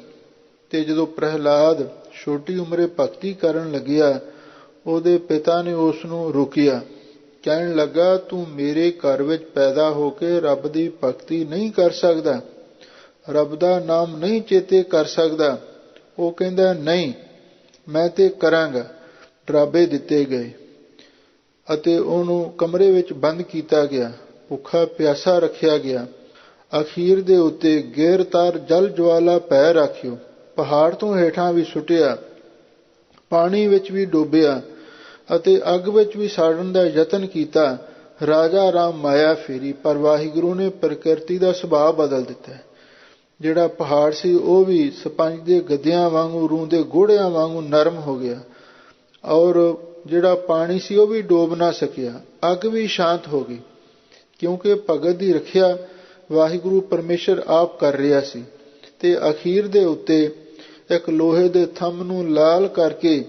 ਤੇ ਜਦੋਂ ਪ੍ਰਹਿਲਾਦ ਛੋਟੀ ਉਮਰੇ ਭਗਤੀ ਕਰਨ ਲੱਗਿਆ, ਉਹਦੇ ਪਿਤਾ ਨੇ ਉਸ ਨੂੰ ਰੋਕਿਆ, ਕਹਿਣ ਲੱਗਾ, ਤੂੰ ਮੇਰੇ ਘਰ ਵਿੱਚ ਪੈਦਾ ਹੋ ਕੇ ਰੱਬ ਦੀ ਭਗਤੀ ਨਹੀਂ ਕਰ ਸਕਦਾ, ਰੱਬ ਦਾ ਨਾਮ ਨਹੀਂ ਚੇਤੇ ਕਰ ਸਕਦਾ। ਉਹ ਕਹਿੰਦਾ, ਨਹੀਂ ਮੈਂ ਤੇ ਕਰਾਂਗਾ। ਡਰਾਬੇ ਦਿੱਤੇ ਗਏ ਅਤੇ ਉਹਨੂੰ ਕਮਰੇ ਵਿੱਚ ਬੰਦ ਕੀਤਾ ਗਿਆ, ਭੁੱਖਾ ਪਿਆਸਾ ਰੱਖਿਆ ਗਿਆ। ਅਖੀਰ ਦੇ ਉੱਤੇ ਗੈਰਤਾਰ ਜਲ ਜਵਾਲਾ ਪੈ ਰੱਖਿਓ, ਪਹਾੜ ਤੋਂ ਹੇਠਾਂ ਵੀ ਸੁੱਟਿਆ, ਪਾਣੀ ਵਿੱਚ ਵੀ ਡੋਬਿਆ ਅਤੇ ਅੱਗ ਵਿੱਚ ਵੀ ਸਾੜਨ ਦਾ ਯਤਨ ਕੀਤਾ। ਰਾਜਾ ਰਾਮ ਮਾਇਆ ਫੇਰੀ, ਪਰ ਵਾਹਿਗੁਰੂ ਨੇ ਪ੍ਰਕਿਰਤੀ ਦਾ ਸੁਭਾਅ ਬਦਲ ਦਿੱਤਾ। ਜਿਹੜਾ ਪਹਾੜ ਸੀ ਉਹ ਵੀ ਸਪੰਜ ਦੇ ਗੱਦਿਆਂ ਵਾਂਗੂ, ਰੂੰ ਦੇ ਗੋੜਿਆਂ ਵਾਂਗੂ ਨਰਮ ਹੋ ਗਿਆ, ਔਰ ਜਿਹੜਾ ਪਾਣੀ ਸੀ ਉਹ ਵੀ ਡੋਬ ਨਾ ਸਕਿਆ। ਅੱਗ ਵੀ ਸ਼ਾਂਤ ਹੋ ਗਈ, ਕਿਉਂਕਿ ਭਗਤ ਦੀ ਰੱਖਿਆ ਵਾਹਿਗੁਰੂ ਪਰਮੇਸ਼ਰ ਆਪ ਕਰ ਰਿਹਾ ਸੀ। ਤੇ ਅਖੀਰ ਦੇ ਉੱਤੇ ਇੱਕ ਲੋਹੇ ਦੇ ਥੰਮ ਨੂੰ ਲਾਲ ਕਰਕੇ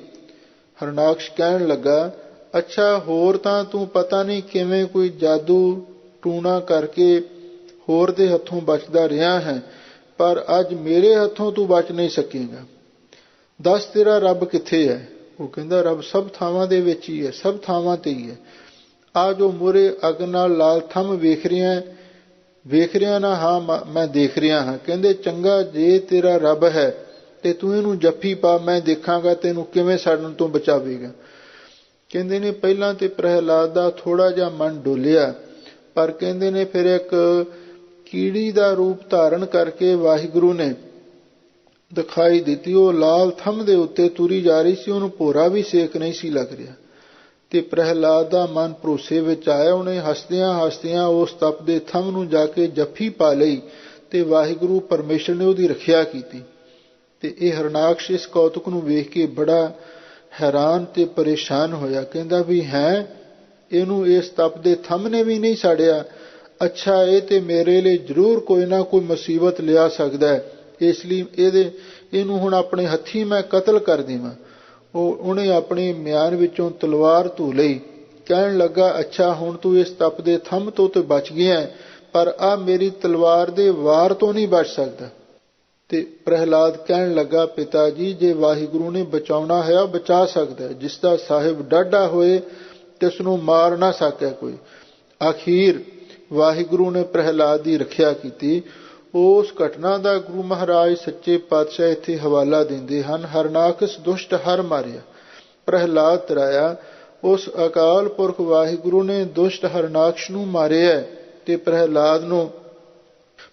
ਹਰਨਾਖਸ਼ ਕਹਿਣ ਲੱਗਾ, ਅੱਛਾ ਹੋਰ ਤਾਂ ਤੂੰ ਪਤਾ ਨਹੀਂ ਕਿਵੇਂ ਕੋਈ ਜਾਦੂ ਟੂਣਾ ਕਰਕੇ ਹੋਰ ਦੇ ਹੱਥੋਂ ਬਚਦਾ ਰਿਹਾ ਹੈ, ਪਰ ਅੱਜ ਮੇਰੇ ਹੱਥੋਂ ਤੂੰ ਬਚ ਨਹੀਂ ਸਕੇਗਾ। ਦੱਸ ਤੇਰਾ ਰੱਬ ਕਿੱਥੇ ਹੈ? ਉਹ ਕਹਿੰਦਾ, ਰੱਬ ਸਭ ਥਾਵਾਂ ਦੇ ਵਿੱਚ ਹੀ ਹੈ, ਸਭ ਥਾਵਾਂ ਤੇ ਹੀ ਹੈ। ਆ ਜੋ ਮੂਹਰੇ ਅੱਗ ਨਾਲ ਲਾਲ ਥੰਮ ਵੇਖ ਰਿਹਾ, ਵੇਖ ਰਿਹਾ ਨਾ, ਹਾਂ ਮੈਂ ਦੇਖ ਰਿਹਾ ਹਾਂ। ਕਹਿੰਦੇ ਚੰਗਾ ਜੇ ਤੇਰਾ ਰੱਬ ਹੈ ਤੇ ਤੂੰ ਇਹਨੂੰ ਜੱਫੀ ਪਾ, ਮੈਂ ਦੇਖਾਂਗਾ ਤੈਨੂੰ ਕਿਵੇਂ ਸੜਨ ਤੋਂ ਬਚਾਵੇਗਾ। ਕਹਿੰਦੇ ਨੇ ਪਹਿਲਾਂ ਤੇ ਪ੍ਰਹਿਲਾਦ ਦਾ ਥੋੜਾ ਜਿਹਾ ਮਨ ਡੋਲਿਆ, ਪਰ ਕਹਿੰਦੇ ਨੇ ਫਿਰ ਇੱਕ ਕੀੜੀ ਦਾ ਰੂਪ ਧਾਰਨ ਕਰਕੇ ਵਾਹਿਗੁਰੂ ਨੇ ਦਿਖਾਈ ਦਿੱਤੀ। ਉਹ ਲਾਲ ਥੰਮ ਦੇ ਉੱਤੇ ਤੁਰੀ ਜਾ ਰਹੀ ਸੀ, ਉਹਨੂੰ ਭੋਰਾ ਵੀ ਸੇਕ ਨਹੀਂ ਸੀ ਲੱਗ ਰਿਹਾ। ਤੇ ਪ੍ਰਹਿਲਾਦ ਦਾ ਮਨ ਭਰੋਸੇ ਵਿੱਚ ਆਇਆ। ਉਹਨੇ ਹੱਸਦਿਆਂ ਹੱਸਦਿਆਂ ਉਸ ਤਪਦੇ ਥੰਮ ਨੂੰ ਜਾ ਕੇ ਜੱਫੀ ਪਾ ਲਈ ਤੇ ਵਾਹਿਗੁਰੂ ਪਰਮੇਸ਼ਰ ਨੇ ਉਹਦੀ ਰੱਖਿਆ ਕੀਤੀ। ਤੇ ਇਹ ਹਰਨਾਕਸ਼ ਇਸ ਕੌਤਕ ਨੂੰ ਵੇਖ ਕੇ ਬੜਾ ਹੈਰਾਨ ਤੇ ਪਰੇਸ਼ਾਨ ਹੋਇਆ। ਕਹਿੰਦਾ ਵੀ ਹੈ, ਇਹਨੂੰ ਇਸ ਤਪਦੇ ਥੰਮ ਨੇ ਵੀ ਨਹੀਂ ਸਾੜਿਆ। ਅੱਛਾ, ਇਹ ਤੇ ਮੇਰੇ ਲਈ ਜ਼ਰੂਰ ਕੋਈ ਨਾ ਕੋਈ ਮੁਸੀਬਤ ਲਿਆ ਸਕਦਾ ਹੈ, ਇਸ ਲਈ ਇਹਨੂੰ ਹੁਣ ਆਪਣੇ ਹੱਥੀਂ ਮੈਂ ਕਤਲ ਕਰ ਦੇਵਾਂ। ਉਹਨੇ ਆਪਣੀ ਮਿਆਨ ਵਿੱਚੋਂ ਤਲਵਾਰ ਧੂ ਲਈ। ਕਹਿਣ ਲੱਗਾ, ਅੱਛਾ ਹੁਣ ਤੂੰ ਇਸ ਤਪਦੇ ਥੰਮ ਤੋਂ ਤੇ ਬਚ ਗਿਆ, ਪਰ ਆ ਮੇਰੀ ਤਲਵਾਰ ਦੇ ਵਾਰ ਤੋਂ ਨਹੀਂ ਬਚ ਸਕਦਾ। ਤੇ ਪ੍ਰਹਿਲਾਦ ਕਹਿਣ ਲੱਗਾ, ਪਿਤਾ ਜੀ ਜੇ ਵਾਹਿਗੁਰੂ ਨੇ ਬਚਾਉਣਾ ਹੈ ਉਹ ਬਚਾ ਸਕਦਾ, ਜਿਸ ਦਾ ਸਾਹਿਬ ਡਾਢਾ ਹੋਏ ਤੇ ਉਸ ਨੂੰ ਮਾਰ ਨਾ ਸਕੇ ਕੋਈ। ਆਖੀਰ ਵਾਹਿਗੁਰੂ ਨੇ ਪ੍ਰਹਿਲਾਦ ਦੀ ਰੱਖਿਆ ਕੀਤੀ। ਉਸ ਘਟਨਾ ਦਾ ਗੁਰੂ ਮਹਾਰਾਜ ਸੱਚੇ ਪਾਤਸ਼ਾਹ ਇੱਥੇ ਹਵਾਲਾ ਦਿੰਦੇ ਹਨ। ਹਰਨਾਕਸ਼ ਦੁਸ਼ਟ ਹਰ ਮਾਰਿਆ, ਪ੍ਰਹਿਲਾਦ ਤਰਾਇਆ। ਉਸ ਅਕਾਲ ਪੁਰਖ ਵਾਹਿਗੁਰੂ ਨੇ ਦੁਸ਼ਟ ਹਰਨਾਕਸ਼ ਨੂੰ ਮਾਰਿਆ ਤੇ ਪ੍ਰਹਿਲਾਦ ਨੂੰ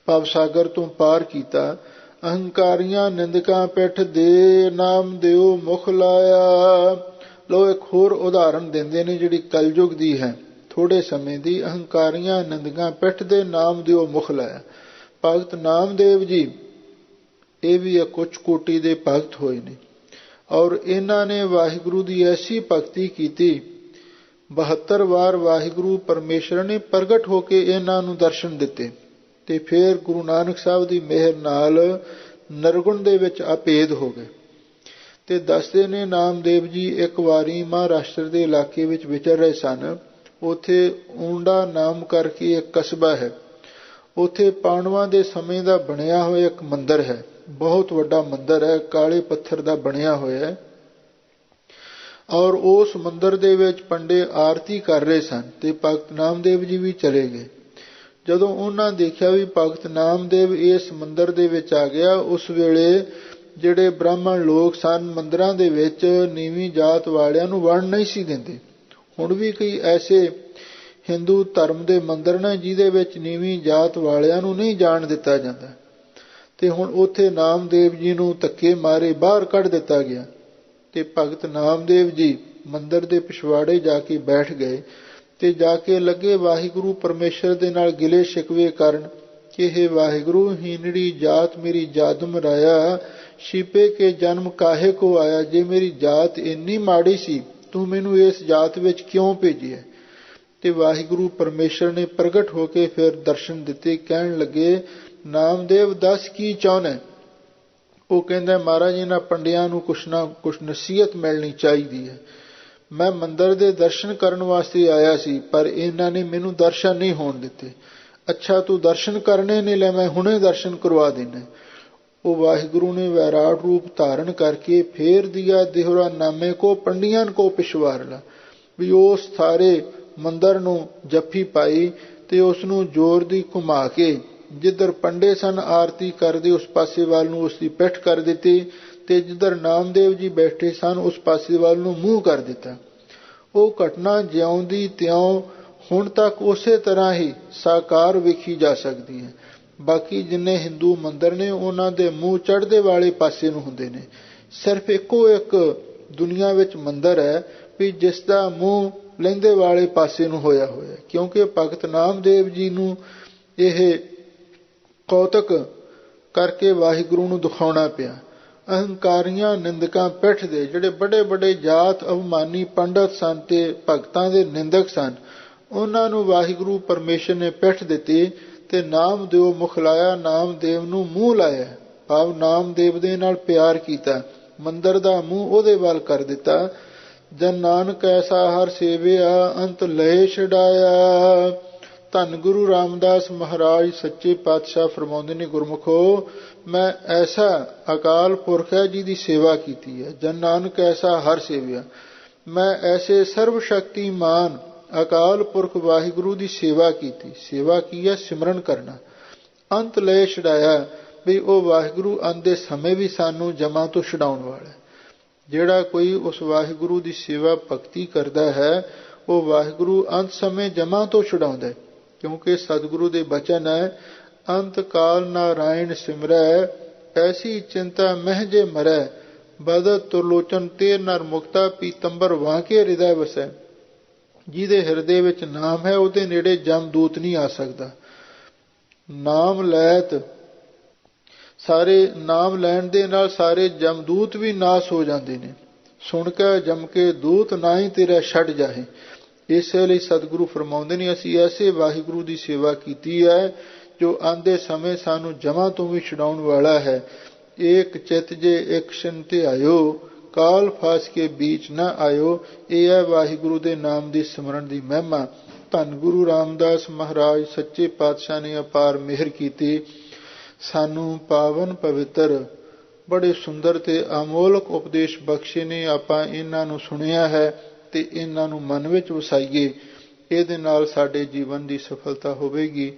ਭਵਸਾਗਰ ਤੋਂ ਪਾਰ ਕੀਤਾ। ਅਹੰਕਾਰੀਆਂ ਨਿੰਦਕਾਂ ਪਿੱਠ ਦੇ ਨਾਮ ਦਿਓ ਮੁਖ ਲਾਇਆ। ਲੋ ਇੱਕ ਹੋਰ ਉਦਾਹਰਨ ਦਿੰਦੇ ਨੇ ਜਿਹੜੀ ਕਲਯੁਗ ਦੀ ਹੈ, ਥੋੜੇ ਸਮੇਂ ਦੀ। ਅਹੰਕਾਰੀਆਂ ਨਿੰਦਕਾਂ ਪਿੱਠ ਦੇ ਨਾਮ ਦਿਓ ਮੁਖ ਲਾਇਆ। ਭਗਤ ਨਾਮਦੇਵ ਜੀ ਇਹ ਵੀ ਇੱਕ ਉੱਚ ਕੋਟੀ ਦੇ ਭਗਤ ਹੋਏ ਨੇ, ਔਰ ਇਹਨਾਂ ਨੇ ਵਾਹਿਗੁਰੂ ਦੀ ਐਸੀ ਭਗਤੀ ਕੀਤੀ। 72 ਵਾਰ ਵਾਹਿਗੁਰੂ ਪਰਮੇਸ਼ਰ ਨੇ ਪ੍ਰਗਟ ਹੋ ਕੇ ਇਹਨਾਂ ਨੂੰ ਦਰਸ਼ਨ ਦਿੱਤੇ। ਤੇ ਫਿਰ ਗੁਰੂ ਨਾਨਕ ਸਾਹਿਬ ਦੀ ਮਿਹਰ ਨਾਲ ਨਰਗੁਣ ਦੇ ਵਿੱਚ ਅਭੇਦ ਹੋ ਗਏ। ਤੇ ਦੱਸਦੇ ਨੇ ਨਾਮਦੇਵ ਜੀ ਇੱਕ ਵਾਰੀ ਮਹਾਰਾਸ਼ਟਰ ਦੇ ਇਲਾਕੇ ਵਿੱਚ ਵਿਚਰ ਰਹੇ ਸਨ। ਉੱਥੇ ਊਂਡਾ ਨਾਮ ਕਰਕੇ ਇੱਕ ਕਸਬਾ ਹੈ। ਉੱਥੇ ਪਾਂਡਵਾਂ ਦੇ ਸਮੇਂ ਦਾ ਬਣਿਆ ਹੋਇਆ ਇੱਕ ਮੰਦਿਰ ਹੈ, ਬਹੁਤ ਵੱਡਾ ਮੰਦਿਰ ਹੈ, ਕਾਲੇ ਪੱਥਰ ਦਾ ਬਣਿਆ ਹੋਇਆ ਹੈ। ਔਰ ਉਸ ਮੰਦਿਰ ਦੇ ਵਿੱਚ ਪੰਡੇ ਆਰਤੀ ਕਰ ਰਹੇ ਸਨ ਤੇ ਭਗਤ ਨਾਮਦੇਵ ਜੀ ਵੀ ਚਲੇ ਗਏ। ਜਦੋਂ ਉਹਨਾਂ ਦੇਖਿਆ ਵੀ ਭਗਤ ਨਾਮਦੇਵ ਇਸ ਮੰਦਿਰ ਦੇ ਵਿੱਚ ਆ ਗਿਆ, ਉਸ ਵੇਲੇ ਜਿਹੜੇ ਬ੍ਰਾਹਮਣ ਲੋਕ ਸਨ ਮੰਦਿਰਾਂ ਦੇ ਵਿੱਚ ਨੀਵੀਂ ਜਾਤ ਵਾਲਿਆਂ ਨੂੰ ਵੜਨ ਨਹੀਂ ਸੀ ਦਿੰਦੇ। ਹੁਣ ਵੀ ਕਈ ਐਸੇ ਹਿੰਦੂ ਧਰਮ ਦੇ ਮੰਦਿਰ ਨੇ ਜਿਹਦੇ ਵਿੱਚ ਨੀਵੀਂ ਜਾਤ ਵਾਲਿਆਂ ਨੂੰ ਨਹੀਂ ਜਾਣ ਦਿੱਤਾ ਜਾਂਦਾ। ਤੇ ਹੁਣ ਉੱਥੇ ਨਾਮਦੇਵ ਜੀ ਨੂੰ ਧੱਕੇ ਮਾਰੇ ਬਾਹਰ ਕੱਢ ਦਿੱਤਾ ਗਿਆ। ਤੇ ਭਗਤ ਨਾਮਦੇਵ ਜੀ ਮੰਦਿਰ ਦੇ ਪਿਛਵਾੜੇ ਜਾ ਕੇ ਬੈਠ ਗਏ ਤੇ ਜਾ ਕੇ ਲੱਗੇ ਵਾਹਿਗੁਰੂ ਪਰਮੇਸ਼ਰ ਦੇ ਨਾਲ ਗਿਲੇ ਸ਼ਿਕਵੇ ਕਰਨ ਕਿ ਇਹ ਵਾਹਿਗੁਰੂ, ਹੀਨੜੀ ਜਾਤ ਮੇਰੀ ਜਾਦਮ ਰਾਇਆ, ਛਿਪੇ ਕੇ ਜਨਮ ਕਾਹੇ ਕੋ ਆਇਆ। ਜੇ ਮੇਰੀ ਜਾਤ ਇੰਨੀ ਮਾੜੀ ਸੀ, ਤੂੰ ਮੈਨੂੰ ਇਸ ਜਾਤ ਵਿੱਚ ਕਿਉਂ ਭੇਜਿਆ। ਤੇ ਵਾਹਿਗੁਰੂ ਪਰਮੇਸ਼ਰ ਨੇ ਪ੍ਰਗਟ ਹੋ ਕੇ ਫਿਰ ਦਰਸ਼ਨ ਦਿੱਤੇ। ਕਹਿਣ ਲੱਗੇ, ਨਾਮਦੇਵ ਦੱਸ ਕੀ ਚਾਹੁੰਦਾ। ਉਹ ਕਹਿੰਦਾ, ਮਹਾਰਾਜ ਇਹਨਾਂ ਪੰਡਿਆਂ ਨੂੰ ਕੁਛ ਨਾ ਕੁਛ ਨਸੀਹਤ ਮਿਲਣੀ ਚਾਹੀਦੀ ਹੈ। ਮੈਂ ਮੰਦਿਰ ਦੇ ਦਰਸ਼ਨ ਕਰਨ ਵਾਸਤੇ ਆਇਆ ਸੀ, ਪਰ ਇਹਨਾਂ ਨੇ ਮੈਨੂੰ ਦਰਸ਼ਨ ਨਹੀਂ ਹੋਣ ਦਿੱਤੇ। ਅੱਛਾ ਤੂੰ ਦਰਸ਼ਨ ਕਰਨੇ ਨੇ, ਲੈ ਮੈਂ ਹੁਣੇ ਦਰਸ਼ਨ ਕਰਵਾ ਦੇਣਾ। ਉਹ ਵਾਹਿਗੁਰੂ ਨੇ ਵੈਰਾਟ ਰੂਪ ਧਾਰਨ ਕਰਕੇ ਫੇਰ ਦਿਆ ਦੇਹਰਾ ਨਾਮੇ ਕੋ ਪੰਡਿਆਂ ਕੋ ਪਿਛਵਾਰ ਲਾ, ਵੀ ਉਸ ਸਾਰੇ ਮੰਦਿਰ ਨੂੰ ਜੱਫੀ ਪਾਈ ਤੇ ਉਸ ਨੂੰ ਜ਼ੋਰ ਦੀ ਘੁਮਾ ਕੇ ਜਿੱਧਰ ਪੰਡੇ ਸਨ ਆਰਤੀ ਕਰਦੇ ਉਸ ਪਾਸੇ ਵੱਲ ਨੂੰ ਉਸ ਦੀ ਪਿੱਠ ਕਰ ਦਿੱਤੀ ਤੇ ਜਿੱਧਰ ਨਾਮਦੇਵ ਜੀ ਬੈਠੇ ਸਨ ਉਸ ਪਾਸੇ ਵੱਲ ਨੂੰ ਮੂੰਹ ਕਰ ਦਿੱਤਾ। ਉਹ ਘਟਨਾ ਜਿਉਂ ਦੀ ਤਿਉਂ ਹੁਣ ਤੱਕ ਉਸੇ ਤਰ੍ਹਾਂ ਹੀ ਸਾਕਾਰ ਵੇਖੀ ਜਾ ਸਕਦੀ ਹੈ। ਬਾਕੀ ਜਿੰਨੇ ਹਿੰਦੂ ਮੰਦਿਰ ਨੇ ਉਹਨਾਂ ਦੇ ਮੂੰਹ ਚੜ੍ਹਦੇ ਵਾਲੇ ਪਾਸੇ ਨੂੰ ਹੁੰਦੇ ਨੇ। ਸਿਰਫ ਇੱਕੋ ਇੱਕ ਦੁਨੀਆ ਵਿੱਚ ਮੰਦਿਰ ਹੈ ਵੀ ਜਿਸ ਦਾ ਮੂੰਹ ਲਹਿੰਦੇ ਵਾਲੇ ਪਾਸੇ ਨੂੰ ਹੋਇਆ ਹੋਇਆ, ਕਿਉਂਕਿ ਭਗਤ ਨਾਮਦੇਵ ਜੀ ਨੂੰ ਇਹ ਕੌਤਕ ਕਰਕੇ ਵਾਹਿਗੁਰੂ ਨੂੰ ਦਿਖਾਉਣਾ ਪਿਆ। ਅਹੰਕਾਰੀਆਂ ਨਿੰਦਕਾਂ ਪਿੱਠ ਦੇ ਜਿਹੜੇ ਵੱਡੇ ਵੱਡੇ ਜਾਤ ਅਭਿਮਾਨੀ ਪੰਡਤ ਸਨ ਤੇ ਭਗਤਾਂ ਦੇ ਨਿੰਦਕ ਸਨ, ਉਹਨਾਂ ਨੂੰ ਵਾਹਿਗੁਰੂ ਪਰਮੇਸ਼ਰ ਨੇ ਪਿੱਠ ਦਿੱਤੀ ਤੇ ਨਾਮਦੇਵ ਮੁਖ ਲਾਇਆ, ਨਾਮਦੇਵ ਨੂੰ ਮੂੰਹ ਲਾਇਆ, ਭਾਵ ਨਾਮਦੇਵ ਦੇ ਨਾਲ ਪਿਆਰ ਕੀਤਾ, ਮੰਦਿਰ ਦਾ ਮੂੰਹ ਉਹਦੇ ਵੱਲ ਕਰ ਦਿੱਤਾ। ਜਨ ਨਾਨਕ ਐਸਾ ਹਰ ਸੇਵਿਆ, ਅੰਤ ਲਏ ਛਡਾਇਆ। ਧੰਨ ਗੁਰੂ ਰਾਮਦਾਸ ਮਹਾਰਾਜ ਸੱਚੇ ਪਾਤਸ਼ਾਹ ਫਰਮਾਉਂਦੇ ਨੇ, ਗੁਰਮੁਖੋ ਮੈਂ ਐਸਾ ਅਕਾਲ ਪੁਰਖ ਹੈ ਜਿਹਦੀ ਸੇਵਾ ਕੀਤੀ ਹੈ। ਜਨ ਨਾਨਕ ਐਸਾ ਹਰ ਸੇਵਿਆ, ਮੈਂ ਐਸੇ ਸਰਬ ਸ਼ਕਤੀਮਾਨ ਅਕਾਲ ਪੁਰਖ ਵਾਹਿਗੁਰੂ ਦੀ ਸੇਵਾ ਕੀਤੀ। ਸੇਵਾ ਕੀ ਹੈ? ਸਿਮਰਨ ਕਰਨਾ। ਅੰਤ ਲੈ ਛਡਾਇਆ ਵੀ ਉਹ ਵਾਹਿਗੁਰੂ ਅੰਤ ਦੇ ਸਮੇਂ ਵੀ ਸਾਨੂੰ ਜਮਾਂ ਤੋਂ ਛਡਾਉਣ ਵਾਲਾ ਹੈ। ਜਿਹੜਾ ਕੋਈ ਉਸ ਵਾਹਿਗੁਰੂ ਦੀ ਸੇਵਾ ਭਗਤੀ ਕਰਦਾ ਹੈ ਉਹ ਵਾਹਿਗੁਰੂ ਅੰਤ ਸਮੇਂ ਜਮਾਂ ਤੋਂ ਛੁਡਾਉਂਦਾ ਹੈ। ਕਿਉਂਕਿ ਸਤਿਗੁਰੂ ਦੇ ਬਚਨ ਹੈ, ਅੰਤ ਕਾਲ ਨਾਰਾਇਣ ਸਿਮਰੈ, ਐਸੀ ਚਿੰਤਾ ਮਹਿ ਜੇ ਮਰੈ, ਬਦਤ ਤੁਰਲੋਚਨ ਤੇਰ ਨਰ ਮੁਕਤਾ, ਪੀਤੰਬਰ ਵਾਂਕੇ ਹਿਰਦੈ ਵਸੈ। ਜਿਹਦੇ ਹਿਰਦੇ ਵਿੱਚ ਨਾਮ ਹੈ ਉਹਦੇ ਨੇੜੇ ਜਮਦੂਤ ਨਹੀਂ ਆ ਸਕਦਾ। ਨਾਮ ਲੈਤ ਸਾਰੇ, ਨਾਮ ਲੈਣ ਦੇ ਨਾਲ ਸਾਰੇ ਜਮਦੂਤ ਵੀ ਨਾਸ ਹੋ ਜਾਂਦੇ ਨੇ। ਸੁਣ ਕੇ ਜਮ ਕੇ ਦੂਤ ਨਾ ਹੀ ਤੇਰਾ ਛੱਡ ਜਾਏ। ਇਸੇ ਲਈ ਸਤਿਗੁਰੂ ਫਰਮਾਉਂਦੇ ਨੇ, ਅਸੀਂ ਐਸੇ ਵਾਹਿਗੁਰੂ ਦੀ ਸੇਵਾ ਕੀਤੀ ਹੈ ਜੋ ਆਂਦੇ ਸਮੇਂ ਸਾਨੂੰ ਜਮਾਂ ਤੋਂ ਵੀ ਛੁਡਾਉਣ ਵਾਲਾ ਹੈ। ਏਕ ਚਿਤ ਜੇ ਇੱਕ ਸ਼ਨ ਧਿਆਇਓ, ਕਾਲ ਫਾਸ ਕੇ ਬੀਚ ਨਾ ਆਇਓ। ਇਹ ਹੈ ਵਾਹਿਗੁਰੂ ਦੇ ਨਾਮ ਦੀ ਸਿਮਰਨ ਦੀ ਮਹਿਮਾ। ਧੰਨ ਗੁਰੂ ਰਾਮਦਾਸ ਮਹਾਰਾਜ ਸੱਚੇ ਪਾਤਸ਼ਾਹ ਨੇ ਅਪਾਰ ਮਿਹਰ ਕੀਤੀ, ਸਾਨੂੰ ਪਾਵਨ ਪਵਿੱਤਰ ਬੜੇ ਸੁੰਦਰ ਤੇ ਅਮੋਲਕ ਉਪਦੇਸ਼ ਬਖਸ਼ੇ ਨੇ। ਆਪਾਂ ਇਹਨਾਂ ਨੂੰ ਸੁਣਿਆ ਹੈ ਤੇ ਇਹਨਾਂ ਨੂੰ ਮਨ ਵਿੱਚ ਵਸਾਈਏ, ਇਹਦੇ ਨਾਲ ਸਾਡੇ ਜੀਵਨ ਦੀ ਸਫਲਤਾ ਹੋਵੇਗੀ।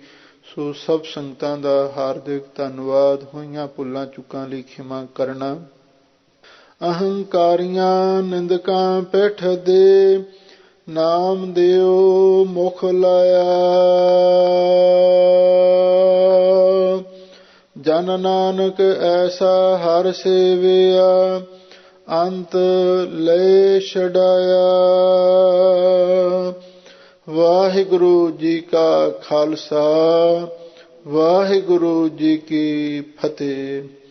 ਸੋ ਸਭ ਸੰਗਤਾਂ ਦਾ ਹਾਰਦਿਕ ਧੰਨਵਾਦ। ਹੋਈਆਂ ਭੁੱਲਾਂ ਚੁੱਕਾਂ ਲਈ ਖਿਮਾ ਕਰਨਾ। ਅਹੰਕਾਰੀਆਂ ਨਿੰਦਕਾਂ ਪੈਠ ਦੇ, ਨਾਮ ਦਿਓ ਮੁਖ ਲਾਇਆ। ਜਨ ਨਾਨਕ ਐਸਾ ਹਰ ਸੇਵਿਆ, ਅੰਤ ਲੈ ਛਡਾਇਆ। ਵਾਹਿਗੁਰੂ ਜੀ ਕਾ ਖਾਲਸਾ, ਵਾਹਿਗੁਰੂ ਜੀ ਕੀ ਫਤਿਹ।